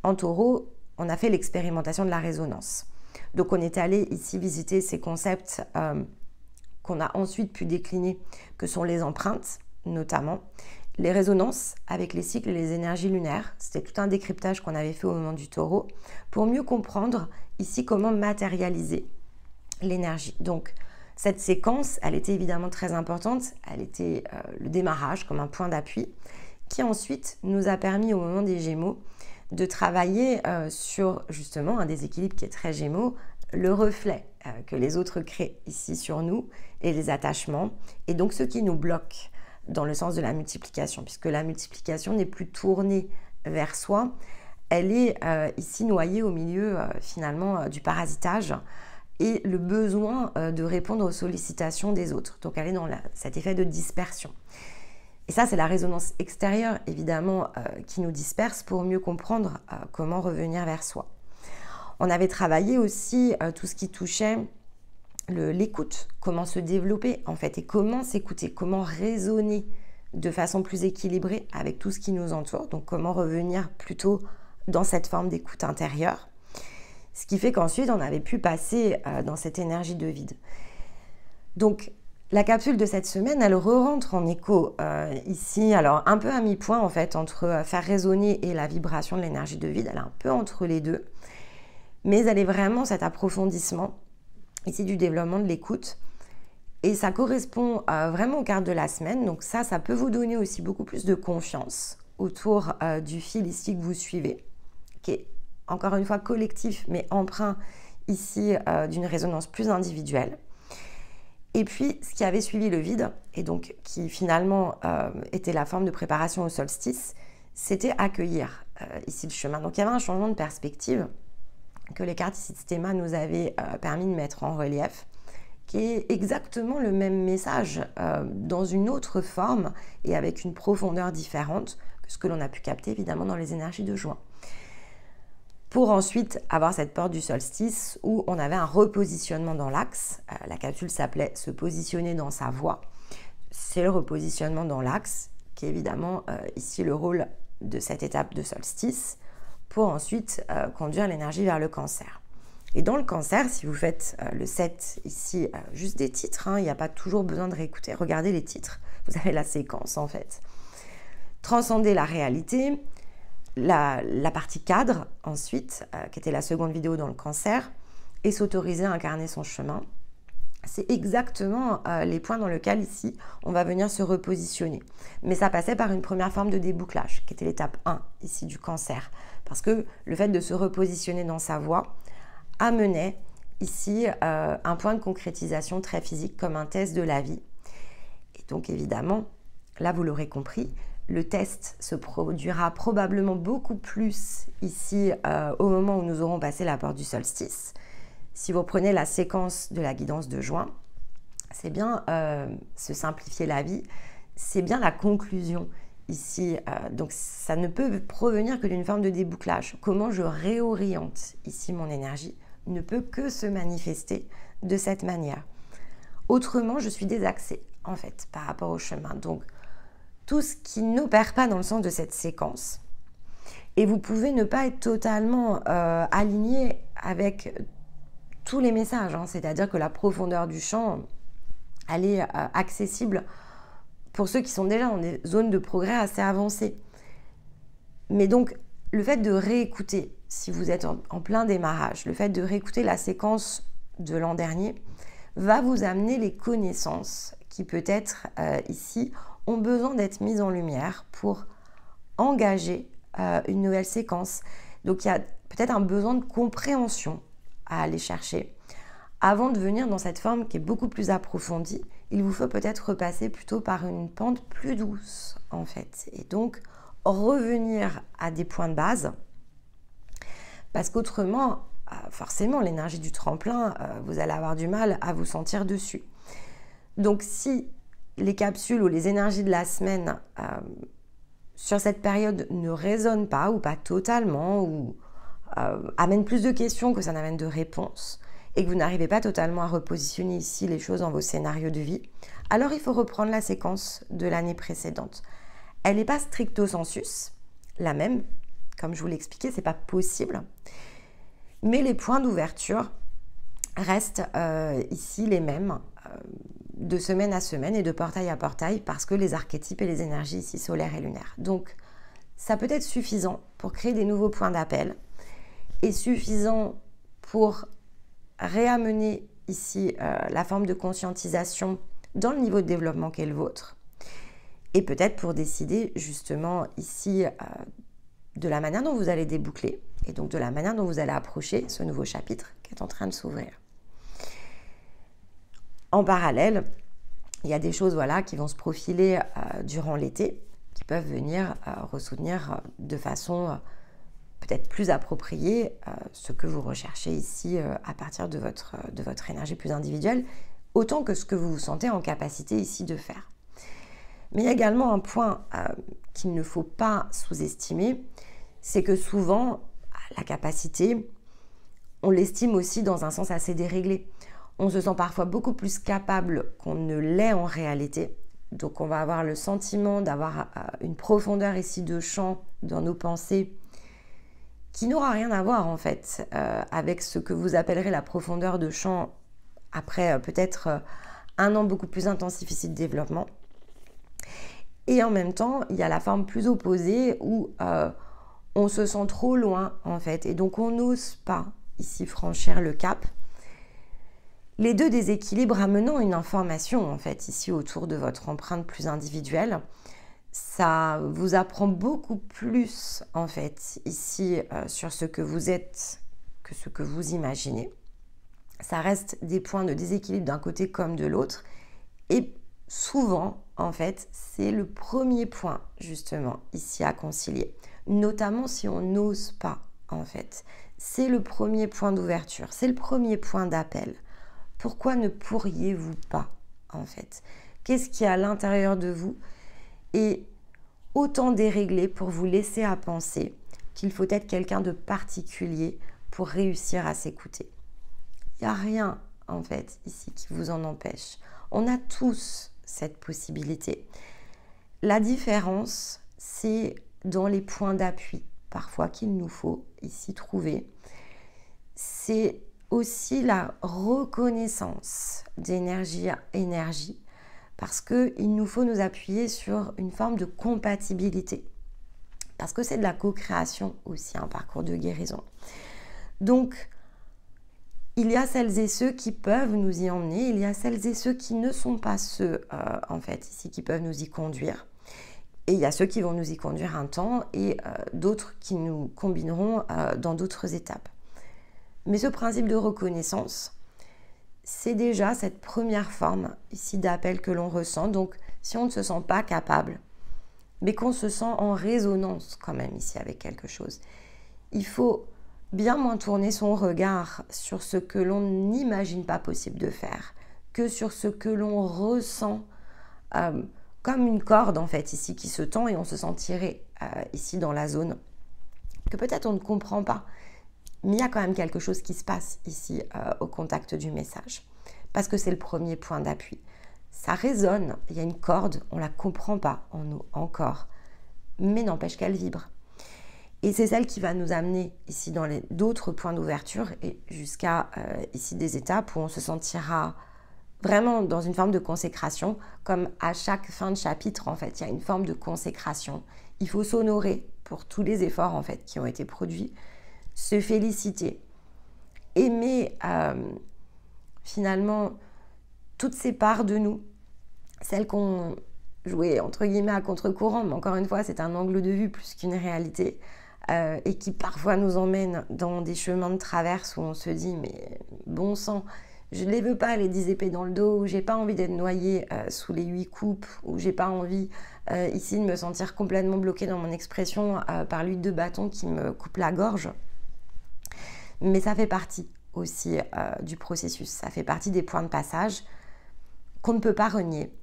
En taureau, on a fait l'expérimentation de la résonance. Donc on est allé ici visiter ces concepts qu'on a ensuite pu décliner, que sont les empreintes notamment, les résonances avec les cycles et les énergies lunaires. C'était tout un décryptage qu'on avait fait au moment du taureau pour mieux comprendre ici comment matérialiser l'énergie. Donc cette séquence, elle était évidemment très importante, elle était le démarrage comme un point d'appui qui ensuite nous a permis au moment des Gémeaux de travailler sur justement un déséquilibre qui est très Gémeaux, le reflet que les autres créent ici sur nous et les attachements et donc ce qui nous bloque dans le sens de la multiplication, puisque la multiplication n'est plus tournée vers soi, elle est ici noyée au milieu finalement du parasitage et le besoin de répondre aux sollicitations des autres. Donc elle est dans cet effet de dispersion. Et ça, c'est la résonance extérieure, évidemment, qui nous disperse pour mieux comprendre comment revenir vers soi. On avait travaillé aussi tout ce qui touchait l'écoute, comment se développer en fait, et comment s'écouter, comment raisonner de façon plus équilibrée avec tout ce qui nous entoure, donc comment revenir plutôt dans cette forme d'écoute intérieure. Ce qui fait qu'ensuite, on avait pu passer dans cette énergie de vide. Donc, la capsule de cette semaine, elle re-rentre en écho ici, alors un peu à mi-point en fait, entre faire résonner et la vibration de l'énergie de vide, elle est un peu entre les deux, mais elle est vraiment cet approfondissement ici du développement de l'écoute, et ça correspond vraiment aux cartes de la semaine, donc ça peut vous donner aussi beaucoup plus de confiance autour du fil ici que vous suivez, qui est encore une fois collectif, mais empreint ici d'une résonance plus individuelle. Et puis, ce qui avait suivi le vide, et donc qui finalement était la forme de préparation au solstice, c'était accueillir ici le chemin. Donc il y avait un changement de perspective que les cartes ici de Stéma nous avaient permis de mettre en relief, qui est exactement le même message dans une autre forme et avec une profondeur différente que ce que l'on a pu capter évidemment dans les énergies de juin. pour ensuite avoir cette porte du solstice où on avait un repositionnement dans l'axe. La capsule s'appelait « Se positionner dans sa voie ». C'est le repositionnement dans l'axe qui est évidemment ici le rôle de cette étape de solstice pour ensuite conduire l'énergie vers le Cancer. Et dans le Cancer, si vous faites le set ici, juste des titres, il n'y a pas toujours besoin de réécouter, regardez les titres, vous avez la séquence en fait. Transcender la réalité, la partie cadre ensuite, qui était la seconde vidéo dans le Cancer, et s'autoriser à incarner son chemin. C'est exactement les points dans lesquels ici on va venir se repositionner. Mais ça passait par une première forme de débouclage, qui était l'étape 1 ici du Cancer. Parce que le fait de se repositionner dans sa voie amenait ici un point de concrétisation très physique comme un test de la vie. Et donc évidemment, là vous l'aurez compris, le test se produira probablement beaucoup plus ici au moment où nous aurons passé la porte du solstice. Si vous prenez la séquence de la guidance de juin, c'est bien se simplifier la vie, c'est bien la conclusion ici. Donc ça ne peut provenir que d'une forme de débouclage. Comment je réoriente ici mon énergie ne peut que se manifester de cette manière. Autrement, je suis désaxée en fait par rapport au chemin. Donc tout ce qui n'opère pas dans le sens de cette séquence, et vous pouvez ne pas être totalement aligné avec tous les messages, c'est-à-dire que la profondeur du champ, elle est accessible pour ceux qui sont déjà dans des zones de progrès assez avancées. Mais donc, le fait de réécouter, si vous êtes en plein démarrage, le fait de réécouter la séquence de l'an dernier, va vous amener les connaissances qui peut-être ici ont besoin d'être mises en lumière pour engager une nouvelle séquence. Donc, il y a peut-être un besoin de compréhension à aller chercher. Avant de venir dans cette forme qui est beaucoup plus approfondie, il vous faut peut-être repasser plutôt par une pente plus douce en fait. Et donc revenir à des points de base, parce qu'autrement, forcément, l'énergie du tremplin, vous allez avoir du mal à vous sentir dessus. Donc si les capsules ou les énergies de la semaine sur cette période ne résonnent pas ou pas totalement, ou amène plus de questions que ça n'amène de réponses, et que vous n'arrivez pas totalement à repositionner ici les choses dans vos scénarios de vie, alors il faut reprendre la séquence de l'année précédente. Elle n'est pas stricto sensus la même, comme je vous l'ai expliqué, c'est pas possible, mais les points d'ouverture restent ici les mêmes de semaine à semaine et de portail à portail, parce que les archétypes et les énergies ici solaires et lunaires. Donc ça peut être suffisant pour créer des nouveaux points d'appel, est suffisant pour réamener ici la forme de conscientisation dans le niveau de développement qu'est le vôtre, et peut-être pour décider justement ici de la manière dont vous allez déboucler et donc de la manière dont vous allez approcher ce nouveau chapitre qui est en train de s'ouvrir. En parallèle, il y a des choses qui vont se profiler durant l'été qui peuvent venir ressoutenir de façon peut-être plus approprié ce que vous recherchez ici à partir de votre énergie plus individuelle, autant que ce que vous vous sentez en capacité ici de faire. Mais il y a également un point qu'il ne faut pas sous-estimer, c'est que souvent, la capacité, on l'estime aussi dans un sens assez déréglé. On se sent parfois beaucoup plus capable qu'on ne l'est en réalité. Donc on va avoir le sentiment d'avoir une profondeur ici de champ dans nos pensées qui n'aura rien à voir en fait avec ce que vous appellerez la profondeur de champ après peut-être un an beaucoup plus intensif ici de développement. Et en même temps, il y a la forme plus opposée où on se sent trop loin en fait, et donc on n'ose pas ici franchir le cap. Les deux déséquilibres amenant une information en fait ici autour de votre empreinte plus individuelle, ça vous apprend beaucoup plus en fait ici sur ce que vous êtes que ce que vous imaginez. Ça reste des points de déséquilibre d'un côté comme de l'autre, et souvent en fait c'est le premier point justement ici à concilier, notamment si on n'ose pas en fait. C'est le premier point d'ouverture, c'est le premier point d'appel. Pourquoi ne pourriez-vous pas en fait? Qu'est-ce qui est à l'intérieur de vous est autant déréglé pour vous laisser à penser qu'il faut être quelqu'un de particulier pour réussir à s'écouter. Il n'y a rien, en fait, ici qui vous en empêche. On a tous cette possibilité. La différence, c'est dans les points d'appui, parfois qu'il nous faut ici trouver. C'est aussi la reconnaissance d'énergie à énergie, parce qu'il nous faut nous appuyer sur une forme de compatibilité, parce que c'est de la co-création aussi, un parcours de guérison. Donc, il y a celles et ceux qui peuvent nous y emmener, il y a celles et ceux qui ne sont pas ceux, en fait, ici, qui peuvent nous y conduire. Et il y a ceux qui vont nous y conduire un temps et d'autres qui nous combineront dans d'autres étapes. Mais ce principe de reconnaissance, c'est déjà cette première forme ici d'appel que l'on ressent. Donc, si on ne se sent pas capable, mais qu'on se sent en résonance quand même ici avec quelque chose, il faut bien moins tourner son regard sur ce que l'on n'imagine pas possible de faire que sur ce que l'on ressent comme une corde en fait ici qui se tend et on se sent tiré ici dans la zone que peut-être on ne comprend pas, mais il y a quand même quelque chose qui se passe ici au contact du message parce que c'est le premier point d'appui. Ça résonne, il y a une corde, on ne la comprend pas en nous encore, mais n'empêche qu'elle vibre. Et c'est celle qui va nous amener ici dans d'autres points d'ouverture et jusqu'à ici des étapes où on se sentira vraiment dans une forme de consécration, comme à chaque fin de chapitre en fait, il y a une forme de consécration. Il faut s'honorer pour tous les efforts en fait qui ont été produits, se féliciter, aimer finalement toutes ces parts de nous, celles qu'on jouait entre guillemets à contre-courant, mais encore une fois c'est un angle de vue plus qu'une réalité. Et qui parfois nous emmène dans des chemins de traverse où on se dit mais bon sang, je ne les veux pas les 10 épées dans le dos, où j'ai pas envie d'être noyée sous les 8 coupes, où j'ai pas envie ici de me sentir complètement bloquée dans mon expression par l'huile de bâton qui me coupe la gorge. Mais ça fait partie aussi du processus, ça fait partie des points de passage qu'on ne peut pas renier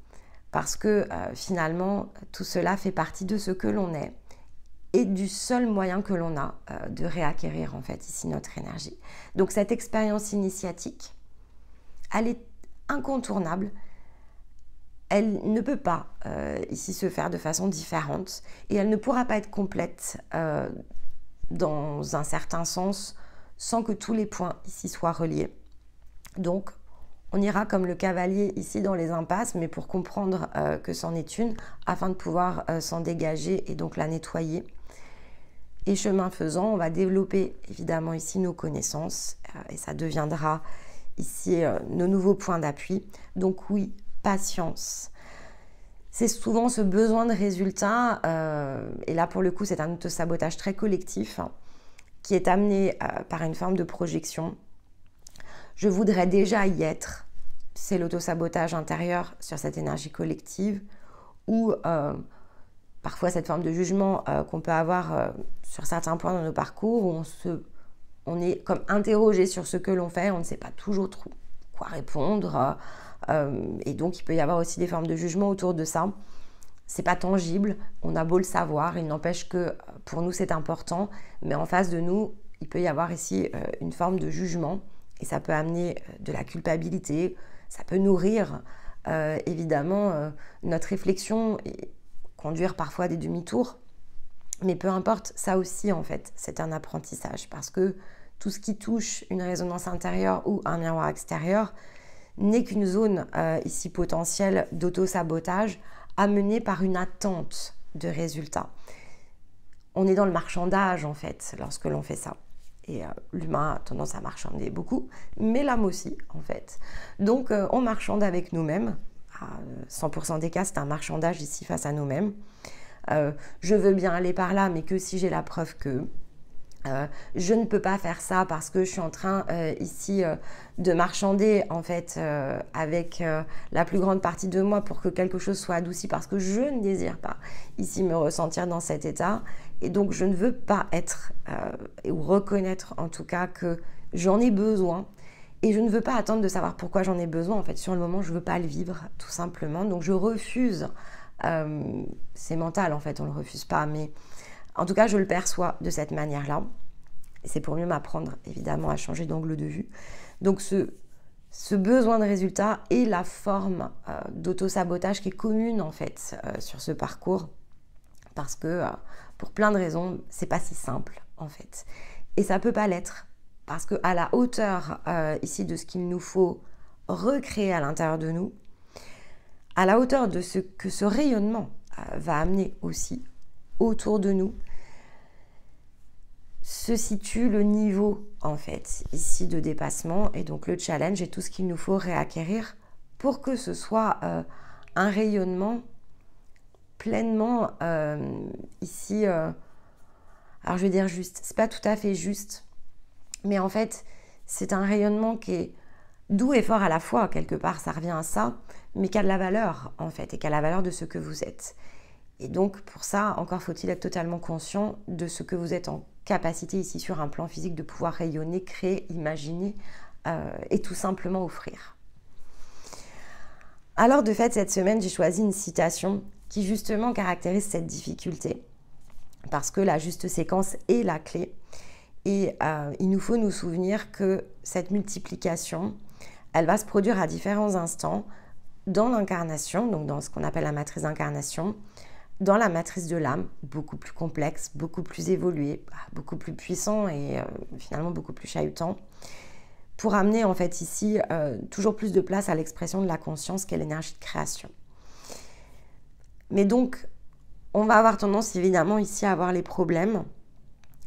parce que finalement tout cela fait partie de ce que l'on est et du seul moyen que l'on a de réacquérir en fait ici notre énergie. Donc cette expérience initiatique, elle est incontournable, elle ne peut pas ici se faire de façon différente et elle ne pourra pas être complète dans un certain sens sans que tous les points ici soient reliés. Donc on ira comme le cavalier ici dans les impasses, mais pour comprendre que c'en est une, afin de pouvoir s'en dégager et donc la nettoyer. Et chemin faisant, on va développer évidemment ici nos connaissances et ça deviendra ici nos nouveaux points d'appui. Donc oui, patience. C'est souvent ce besoin de résultat, et là pour le coup c'est un autosabotage très collectif, qui est amené par une forme de projection. Je voudrais déjà y être. C'est l'autosabotage intérieur sur cette énergie collective ou parfois cette forme de jugement qu'on peut avoir sur certains points dans nos parcours où on est comme interrogé sur ce que l'on fait, on ne sait pas toujours trop quoi répondre et donc il peut y avoir aussi des formes de jugement autour de ça. C'est pas tangible, on a beau le savoir, il n'empêche que pour nous c'est important, mais en face de nous, il peut y avoir ici une forme de jugement et ça peut amener de la culpabilité, ça peut nourrir évidemment notre réflexion et conduire parfois des demi-tours, mais peu importe, ça aussi en fait, c'est un apprentissage parce que tout ce qui touche une résonance intérieure ou un miroir extérieur n'est qu'une zone ici potentielle d'auto-sabotage amenée par une attente de résultats. On est dans le marchandage en fait lorsque l'on fait ça. Et l'humain a tendance à marchander beaucoup, mais l'âme aussi en fait. Donc on marchande avec nous-mêmes. À 100% des cas, c'est un marchandage ici face à nous-mêmes. Je veux bien aller par là, mais que si j'ai la preuve que je ne peux pas faire ça parce que je suis en train ici de marchander en fait avec la plus grande partie de moi pour que quelque chose soit adouci parce que je ne désire pas ici me ressentir dans cet état et donc je ne veux pas être ou reconnaître en tout cas que j'en ai besoin et je ne veux pas attendre de savoir pourquoi j'en ai besoin en fait sur le moment je ne veux pas le vivre tout simplement donc je refuse c'est mental en fait on ne le refuse pas mais En tout cas, je le perçois de cette manière-là. Et c'est pour mieux m'apprendre, évidemment, à changer d'angle de vue. Donc, ce besoin de résultat est la forme d'auto-sabotage qui est commune, en fait, sur ce parcours. Parce que, pour plein de raisons, c'est pas si simple, en fait. Et ça peut pas l'être. Parce qu'à la hauteur, ici, de ce qu'il nous faut recréer à l'intérieur de nous, à la hauteur de ce que ce rayonnement va amener aussi autour de nous, se situe le niveau, en fait, ici de dépassement, et donc le challenge et tout ce qu'il nous faut réacquérir pour que ce soit un rayonnement pleinement ici, alors je vais dire juste, c'est pas tout à fait juste, mais en fait, c'est un rayonnement qui est doux et fort à la fois, quelque part, ça revient à ça, mais qui a de la valeur, en fait, et qui a la valeur de ce que vous êtes. Et donc, pour ça, encore faut-il être totalement conscient de ce que vous êtes en capacité ici sur un plan physique de pouvoir rayonner, créer, imaginer et tout simplement offrir. Alors, de fait, cette semaine, j'ai choisi une citation qui justement caractérise cette difficulté parce que la juste séquence est la clé. Et il nous faut nous souvenir que cette multiplication, elle va se produire à différents instants dans l'incarnation, donc dans ce qu'on appelle la matrice d'incarnation, dans la matrice de l'âme, beaucoup plus complexe, beaucoup plus évoluée, beaucoup plus puissant et finalement beaucoup plus chahutant, pour amener en fait ici toujours plus de place à l'expression de la conscience qu'est l'énergie de création. Mais donc, on va avoir tendance évidemment ici à avoir les problèmes.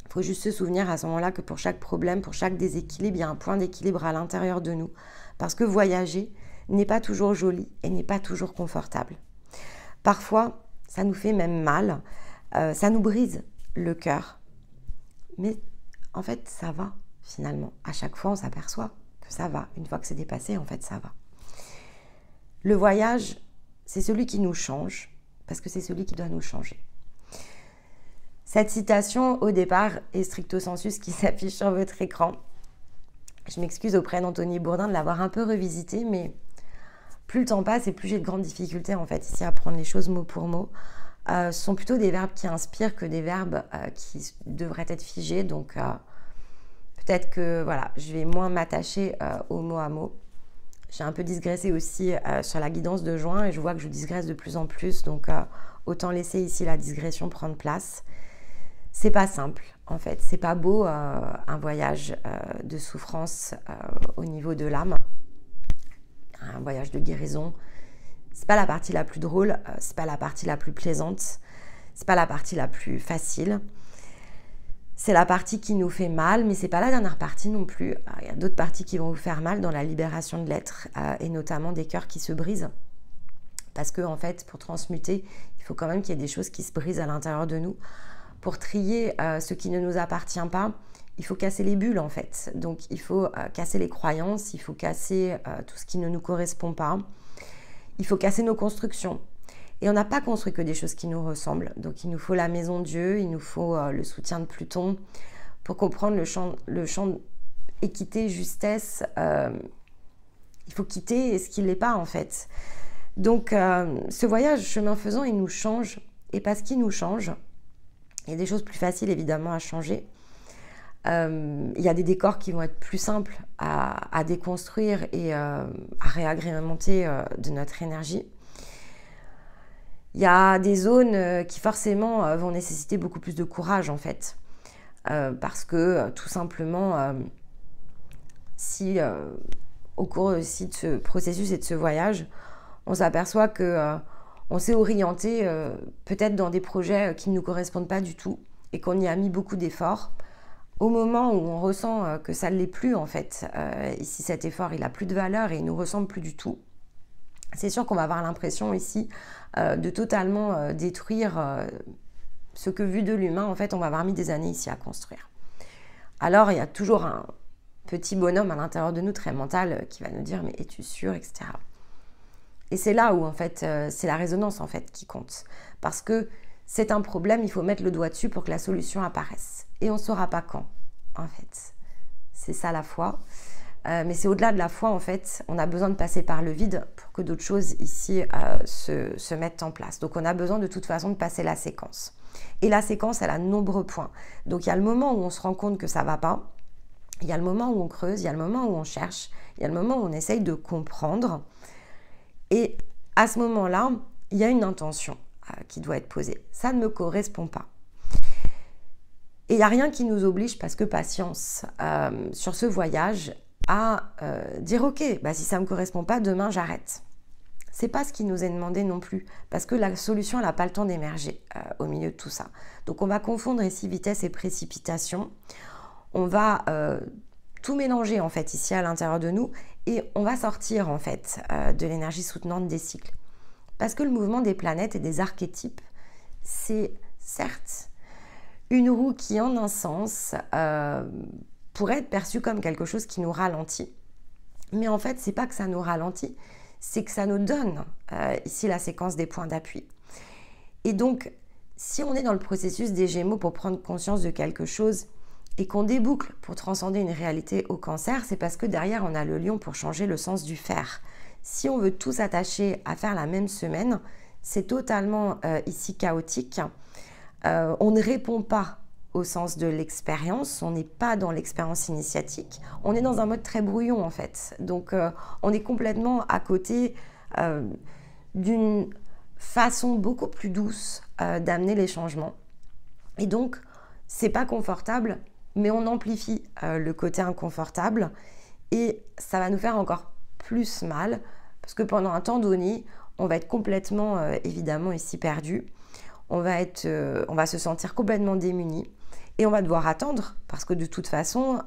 Il faut juste se souvenir à ce moment-là que pour chaque problème, pour chaque déséquilibre, il y a un point d'équilibre à l'intérieur de nous. Parce que voyager n'est pas toujours joli et n'est pas toujours confortable. Parfois, ça nous fait même mal, ça nous brise le cœur. Mais en fait, ça va finalement. À chaque fois, on s'aperçoit que ça va. Une fois que c'est dépassé, en fait, ça va. Le voyage, c'est celui qui nous change, parce que c'est celui qui doit nous changer. Cette citation, au départ, est stricto sensu qui s'affiche sur votre écran. Je m'excuse auprès d'Anthony Bourdin de l'avoir un peu revisité, mais plus le temps passe et plus j'ai de grandes difficultés en fait ici à prendre les choses mot pour mot. Ce sont plutôt des verbes qui inspirent que des verbes qui devraient être figés. Donc peut-être que voilà, je vais moins m'attacher au mot à mot. J'ai un peu digressé aussi sur la guidance de juin et je vois que je digresse de plus en plus. Donc autant laisser ici la digression prendre place. C'est pas simple en fait, c'est pas beau un voyage de souffrance au niveau de l'âme. Un voyage de guérison, c'est pas la partie la plus drôle, c'est pas la partie la plus plaisante, c'est pas la partie la plus facile. C'est la partie qui nous fait mal, mais c'est pas la dernière partie non plus. Il y a d'autres parties qui vont vous faire mal dans la libération de l'être, et notamment des cœurs qui se brisent. Parce que en fait, pour transmuter, il faut quand même qu'il y ait des choses qui se brisent à l'intérieur de nous. Pour trier ce qui ne nous appartient pas, il faut casser les bulles en fait. Donc il faut casser les croyances, il faut casser tout ce qui ne nous correspond pas. Il faut casser nos constructions. Et on n'a pas construit que des choses qui nous ressemblent. Donc il nous faut la maison Dieu, il nous faut le soutien de Pluton pour comprendre le champ équité, justesse. Il faut quitter ce qui ne l'est pas en fait. Donc ce voyage, chemin faisant, il nous change. Et parce qu'il nous change, il y a des choses plus faciles évidemment à changer. Il y a des décors qui vont être plus simples à déconstruire et à réagrémenter de notre énergie. Il y a des zones qui forcément vont nécessiter beaucoup plus de courage en fait. Parce que tout simplement, si au cours aussi de ce processus et de ce voyage, on s'aperçoit que on s'est orienté peut-être dans des projets qui ne nous correspondent pas du tout et qu'on y a mis beaucoup d'efforts. Au moment où on ressent que ça ne l'est plus, en fait, ici cet effort, il n'a plus de valeur et il ne nous ressemble plus du tout, c'est sûr qu'on va avoir l'impression ici de totalement détruire ce que vu de l'humain, en fait, on va avoir mis des années ici à construire. Alors, il y a toujours un petit bonhomme à l'intérieur de nous, très mental, qui va nous dire « mais es-tu sûr ?» etc. Et c'est là où, en fait, c'est la résonance, en fait, qui compte. Parce que c'est un problème, il faut mettre le doigt dessus pour que la solution apparaisse. Et on ne saura pas quand, en fait. C'est ça la foi. mais c'est au-delà de la foi en fait. On a besoin de passer par le vide pour que d'autres choses ici se mettent en place. Donc on a besoin de toute façon de passer la séquence. Et la séquence, elle a de nombreux points. Donc il y a le moment où on se rend compte que ça ne va pas, il y a le moment où on creuse, il y a le moment où on cherche, il y a le moment où on essaye de comprendre. Et à ce moment-là, il y a une intention qui doit être posée. Ça ne me correspond pas. Et il n'y a rien qui nous oblige, parce que patience, sur ce voyage, à dire ok, si ça ne me correspond pas, demain j'arrête. C'est pas ce qui nous est demandé non plus, parce que la solution elle n'a pas le temps d'émerger au milieu de tout ça. Donc on va confondre ici vitesse et précipitation. On va tout mélanger en fait ici à l'intérieur de nous, et on va sortir en fait de l'énergie soutenante des cycles. Parce que le mouvement des planètes et des archétypes, c'est certes une roue qui, en un sens, pourrait être perçue comme quelque chose qui nous ralentit. Mais en fait, c'est pas que ça nous ralentit, c'est que ça nous donne ici la séquence des points d'appui. Et donc, si on est dans le processus des Gémeaux pour prendre conscience de quelque chose et qu'on déboucle pour transcender une réalité au Cancer, c'est parce que derrière, on a le Lion pour changer le sens du faire. Si on veut tous s'attacher à faire la même semaine, c'est totalement ici chaotique. On ne répond pas au sens de l'expérience, on n'est pas dans l'expérience initiatique, on est dans un mode très brouillon en fait. Donc on est complètement à côté d'une façon beaucoup plus douce d'amener les changements. Et donc c'est pas confortable, mais on amplifie le côté inconfortable et ça va nous faire encore plus mal parce que pendant un temps donné, on va être complètement évidemment ici perdu. On va se sentir complètement démuni et on va devoir attendre parce que de toute façon,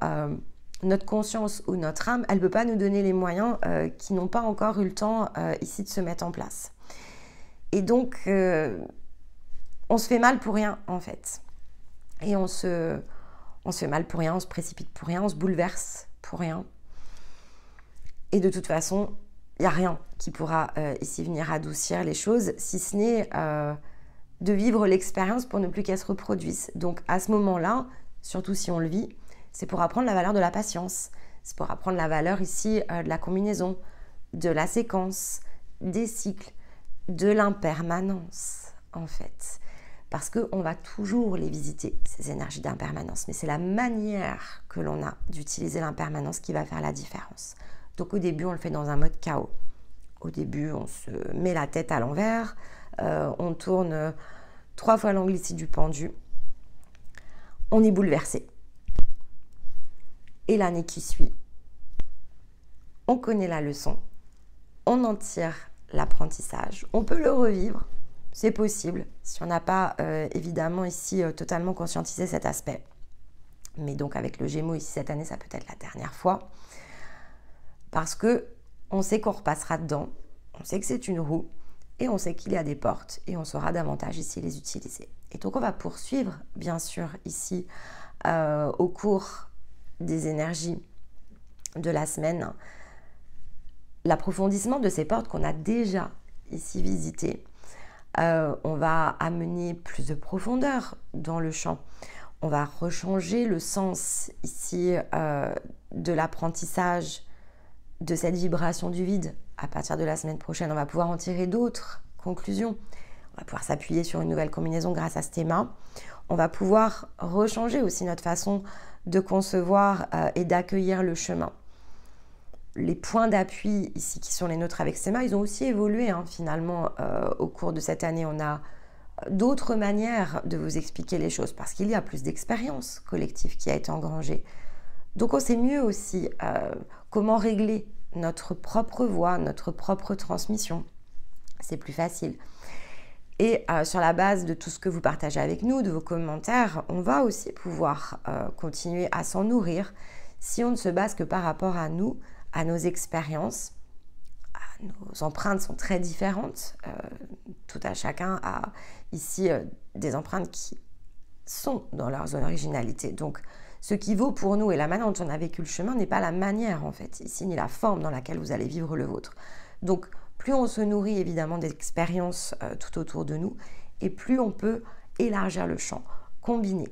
notre conscience ou notre âme, elle ne peut pas nous donner les moyens qui n'ont pas encore eu le temps ici de se mettre en place. Et donc, on se fait mal pour rien en fait. Et on se fait mal pour rien, on se précipite pour rien, on se bouleverse pour rien. Et de toute façon, il n'y a rien qui pourra ici venir adoucir les choses, si ce n'est de vivre l'expérience pour ne plus qu'elle se reproduise. Donc à ce moment-là, surtout si on le vit, c'est pour apprendre la valeur de la patience, c'est pour apprendre la valeur ici de la combinaison, de la séquence, des cycles, de l'impermanence en fait. Parce qu'on va toujours les visiter, ces énergies d'impermanence, mais c'est la manière que l'on a d'utiliser l'impermanence qui va faire la différence. Donc au début, on le fait dans un mode chaos. Au début, on se met la tête à l'envers, on tourne 3 fois l'angle ici du pendu, on est bouleversé. Et l'année qui suit, on connaît la leçon, on en tire l'apprentissage, on peut le revivre, c'est possible, si on n'a pas évidemment ici totalement conscientisé cet aspect. Mais donc avec le Gémeaux ici cette année, ça peut être la dernière fois, parce que on sait qu'on repassera dedans, on sait que c'est une roue, et on sait qu'il y a des portes et on saura davantage ici les utiliser. Et donc on va poursuivre bien sûr ici au cours des énergies de la semaine l'approfondissement de ces portes qu'on a déjà ici visitées. On va amener plus de profondeur dans le champ. On va rechanger le sens ici de l'apprentissage de cette vibration du vide. À partir de la semaine prochaine, on va pouvoir en tirer d'autres conclusions. On va pouvoir s'appuyer sur une nouvelle combinaison grâce à ce thème. On va pouvoir rechanger aussi notre façon de concevoir et d'accueillir le chemin. Les points d'appui ici qui sont les nôtres avec ce thème, ils ont aussi évolué finalement au cours de cette année. On a d'autres manières de vous expliquer les choses parce qu'il y a plus d'expérience collective qui a été engrangée. Donc on sait mieux aussi comment régler notre propre voix, notre propre transmission. C'est plus facile. Et sur la base de tout ce que vous partagez avec nous, de vos commentaires, on va aussi pouvoir continuer à s'en nourrir si on ne se base que par rapport à nous, à nos expériences. Nos empreintes sont très différentes. Tout à chacun a ici des empreintes qui sont dans leurs originalités. Donc, ce qui vaut pour nous et la manière dont on a vécu le chemin n'est pas la manière en fait, ici, ni la forme dans laquelle vous allez vivre le vôtre. Donc, plus on se nourrit évidemment d'expériences tout autour de nous, et plus on peut élargir le champ, combiner,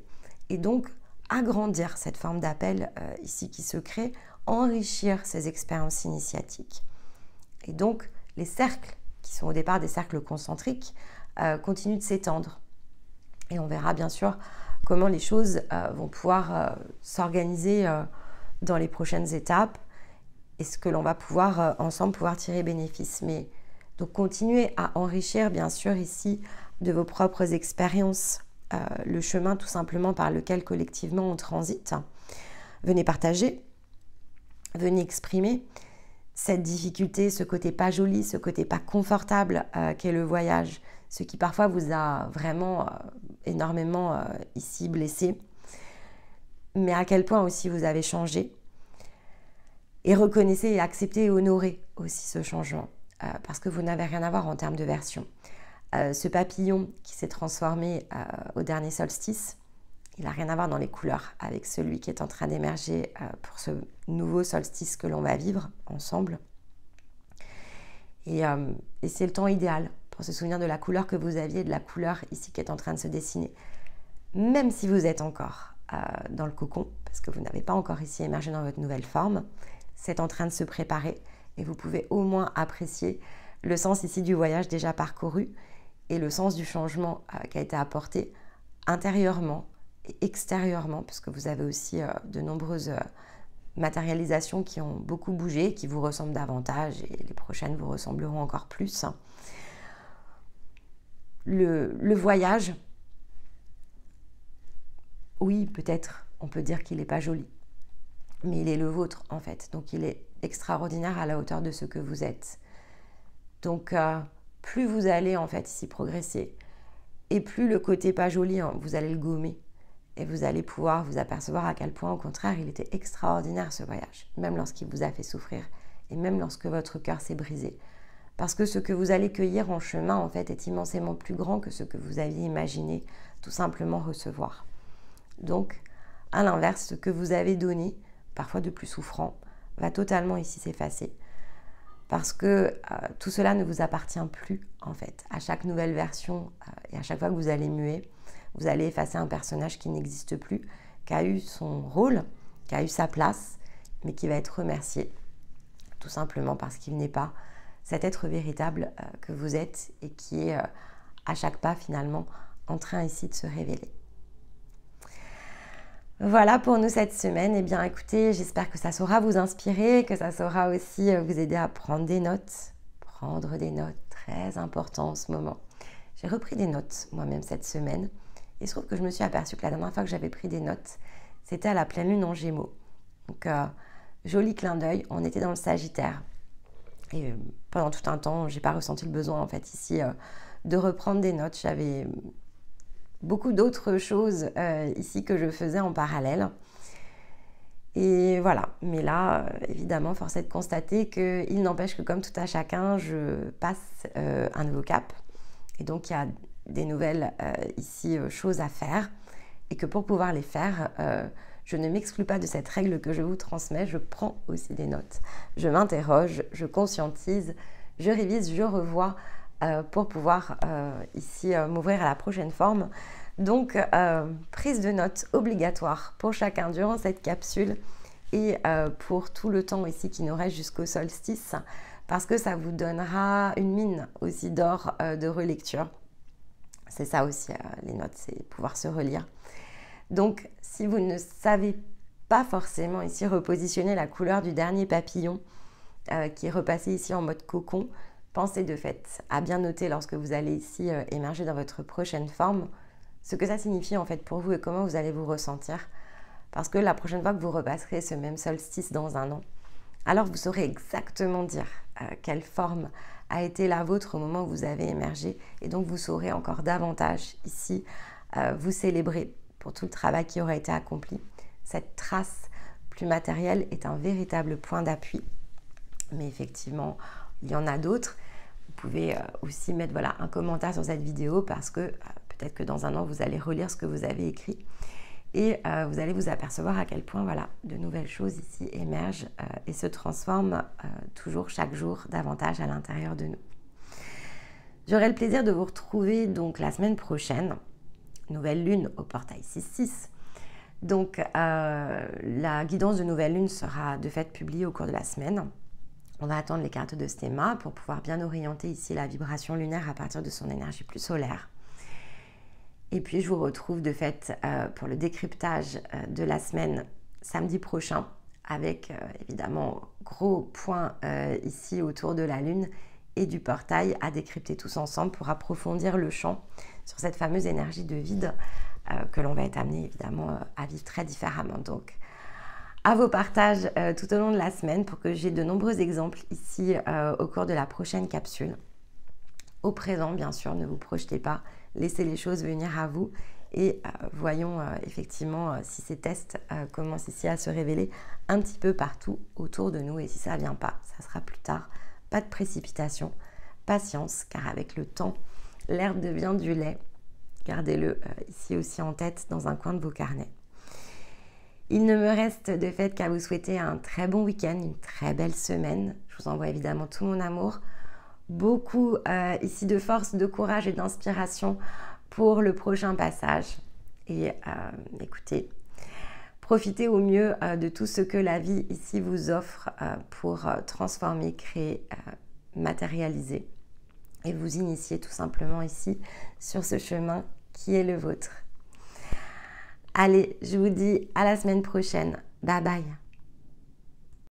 et donc agrandir cette forme d'appel ici qui se crée enrichir ces expériences initiatiques. Et donc, les cercles, qui sont au départ des cercles concentriques, continuent de s'étendre. Et on verra bien sûr comment les choses vont pouvoir s'organiser dans les prochaines étapes et ce que l'on va pouvoir ensemble pouvoir tirer bénéfice. Mais donc continuez à enrichir bien sûr ici de vos propres expériences le chemin tout simplement par lequel collectivement on transite. Venez partager, venez exprimer cette difficulté, ce côté pas joli, ce côté pas confortable qu'est le voyage, ce qui parfois vous a vraiment énormément ici blessé, mais à quel point aussi vous avez changé. Et reconnaissez et acceptez et honorez aussi ce changement, parce que vous n'avez rien à voir en termes de version. Ce papillon qui s'est transformé au dernier solstice, il n'a rien à voir dans les couleurs avec celui qui est en train d'émerger pour ce nouveau solstice que l'on va vivre ensemble. Et c'est le temps idéal pour se souvenir de la couleur que vous aviez, de la couleur ici qui est en train de se dessiner. Même si vous êtes encore dans le cocon, parce que vous n'avez pas encore ici émergé dans votre nouvelle forme, c'est en train de se préparer et vous pouvez au moins apprécier le sens ici du voyage déjà parcouru et le sens du changement qui a été apporté intérieurement et extérieurement, puisque vous avez aussi de nombreuses matérialisations qui ont beaucoup bougé, qui vous ressemblent davantage et les prochaines vous ressembleront encore plus. Le voyage, oui, peut-être, on peut dire qu'il n'est pas joli, mais il est le vôtre en fait, donc il est extraordinaire à la hauteur de ce que vous êtes. Donc, plus vous allez en fait ici progresser, et plus le côté pas joli, vous allez le gommer, et vous allez pouvoir vous apercevoir à quel point, au contraire, il était extraordinaire ce voyage, même lorsqu'il vous a fait souffrir, et même lorsque votre cœur s'est brisé. Parce que ce que vous allez cueillir en chemin, en fait, est immensément plus grand que ce que vous aviez imaginé tout simplement recevoir. Donc, à l'inverse, ce que vous avez donné, parfois de plus souffrant, va totalement ici s'effacer. Parce que tout cela ne vous appartient plus, en fait. À chaque nouvelle version et à chaque fois que vous allez muer, vous allez effacer un personnage qui n'existe plus, qui a eu son rôle, qui a eu sa place, mais qui va être remercié, tout simplement parce qu'il n'est pas cet être véritable que vous êtes et qui est à chaque pas finalement en train ici de se révéler. Voilà pour nous cette semaine. Eh bien écoutez, j'espère que ça saura vous inspirer, que ça saura aussi vous aider à prendre des notes. Prendre des notes, très important en ce moment. J'ai repris des notes moi-même cette semaine et je trouve que je me suis aperçue que la dernière fois que j'avais pris des notes, c'était à la pleine lune en Gémeaux. Donc joli clin d'œil, on était dans le Sagittaire. Et pendant tout un temps, j'ai pas ressenti le besoin en fait ici de reprendre des notes. J'avais beaucoup d'autres choses ici que je faisais en parallèle. Et voilà, mais là, évidemment, force est de constater qu'il n'empêche que comme tout à chacun, je passe un nouveau cap. Et donc, il y a des nouvelles ici choses à faire. Et que pour pouvoir les faire, je ne m'exclus pas de cette règle que je vous transmets. Je prends aussi des notes. Je m'interroge, je conscientise, je révise, je revois pour pouvoir ici m'ouvrir à la prochaine forme. Donc, prise de notes obligatoire pour chacun durant cette capsule et pour tout le temps ici qui nous reste jusqu'au solstice, parce que ça vous donnera une mine aussi d'or de relecture. C'est ça aussi, les notes, c'est pouvoir se relire. Donc, si vous ne savez pas forcément ici repositionner la couleur du dernier papillon qui est repassé ici en mode cocon, pensez de fait à bien noter lorsque vous allez ici émerger dans votre prochaine forme ce que ça signifie en fait pour vous et comment vous allez vous ressentir. Parce que la prochaine fois que vous repasserez ce même solstice dans un an, alors vous saurez exactement dire quelle forme a été la vôtre au moment où vous avez émergé. Et donc vous saurez encore davantage ici vous célébrer pour tout le travail qui aura été accompli. Cette trace plus matérielle est un véritable point d'appui. Mais effectivement, il y en a d'autres. Vous pouvez aussi mettre voilà, un commentaire sur cette vidéo parce que peut-être que dans un an, vous allez relire ce que vous avez écrit et vous allez vous apercevoir à quel point voilà, de nouvelles choses ici émergent et se transforment toujours chaque jour davantage à l'intérieur de nous. J'aurai le plaisir de vous retrouver donc la semaine prochaine, nouvelle lune au portail 6-6. Donc, la guidance de nouvelle lune sera de fait publiée au cours de la semaine. On va attendre les cartes de Stéma pour pouvoir bien orienter ici la vibration lunaire à partir de son énergie plus solaire. Et puis, je vous retrouve de fait pour le décryptage de la semaine samedi prochain avec évidemment gros points ici autour de la lune et du portail à décrypter tous ensemble pour approfondir le champ sur cette fameuse énergie de vide que l'on va être amené évidemment à vivre très différemment. Donc, à vos partages tout au long de la semaine pour que j'ai de nombreux exemples ici au cours de la prochaine capsule. Au présent, bien sûr, ne vous projetez pas, laissez les choses venir à vous et voyons effectivement si ces tests commencent ici à se révéler un petit peu partout autour de nous, et si ça ne vient pas, ça sera plus tard. Pas de précipitation, patience, car avec le temps, l'herbe devient du lait. Gardez-le ici aussi en tête dans un coin de vos carnets. Il ne me reste de fait qu'à vous souhaiter un très bon week-end, une très belle semaine. Je vous envoie évidemment tout mon amour. Beaucoup ici de force, de courage et d'inspiration pour le prochain passage. Et écoutez, profitez au mieux de tout ce que la vie ici vous offre pour transformer, créer, matérialiser et vous initier tout simplement ici sur ce chemin qui est le vôtre. Allez, je vous dis à la semaine prochaine. Bye bye.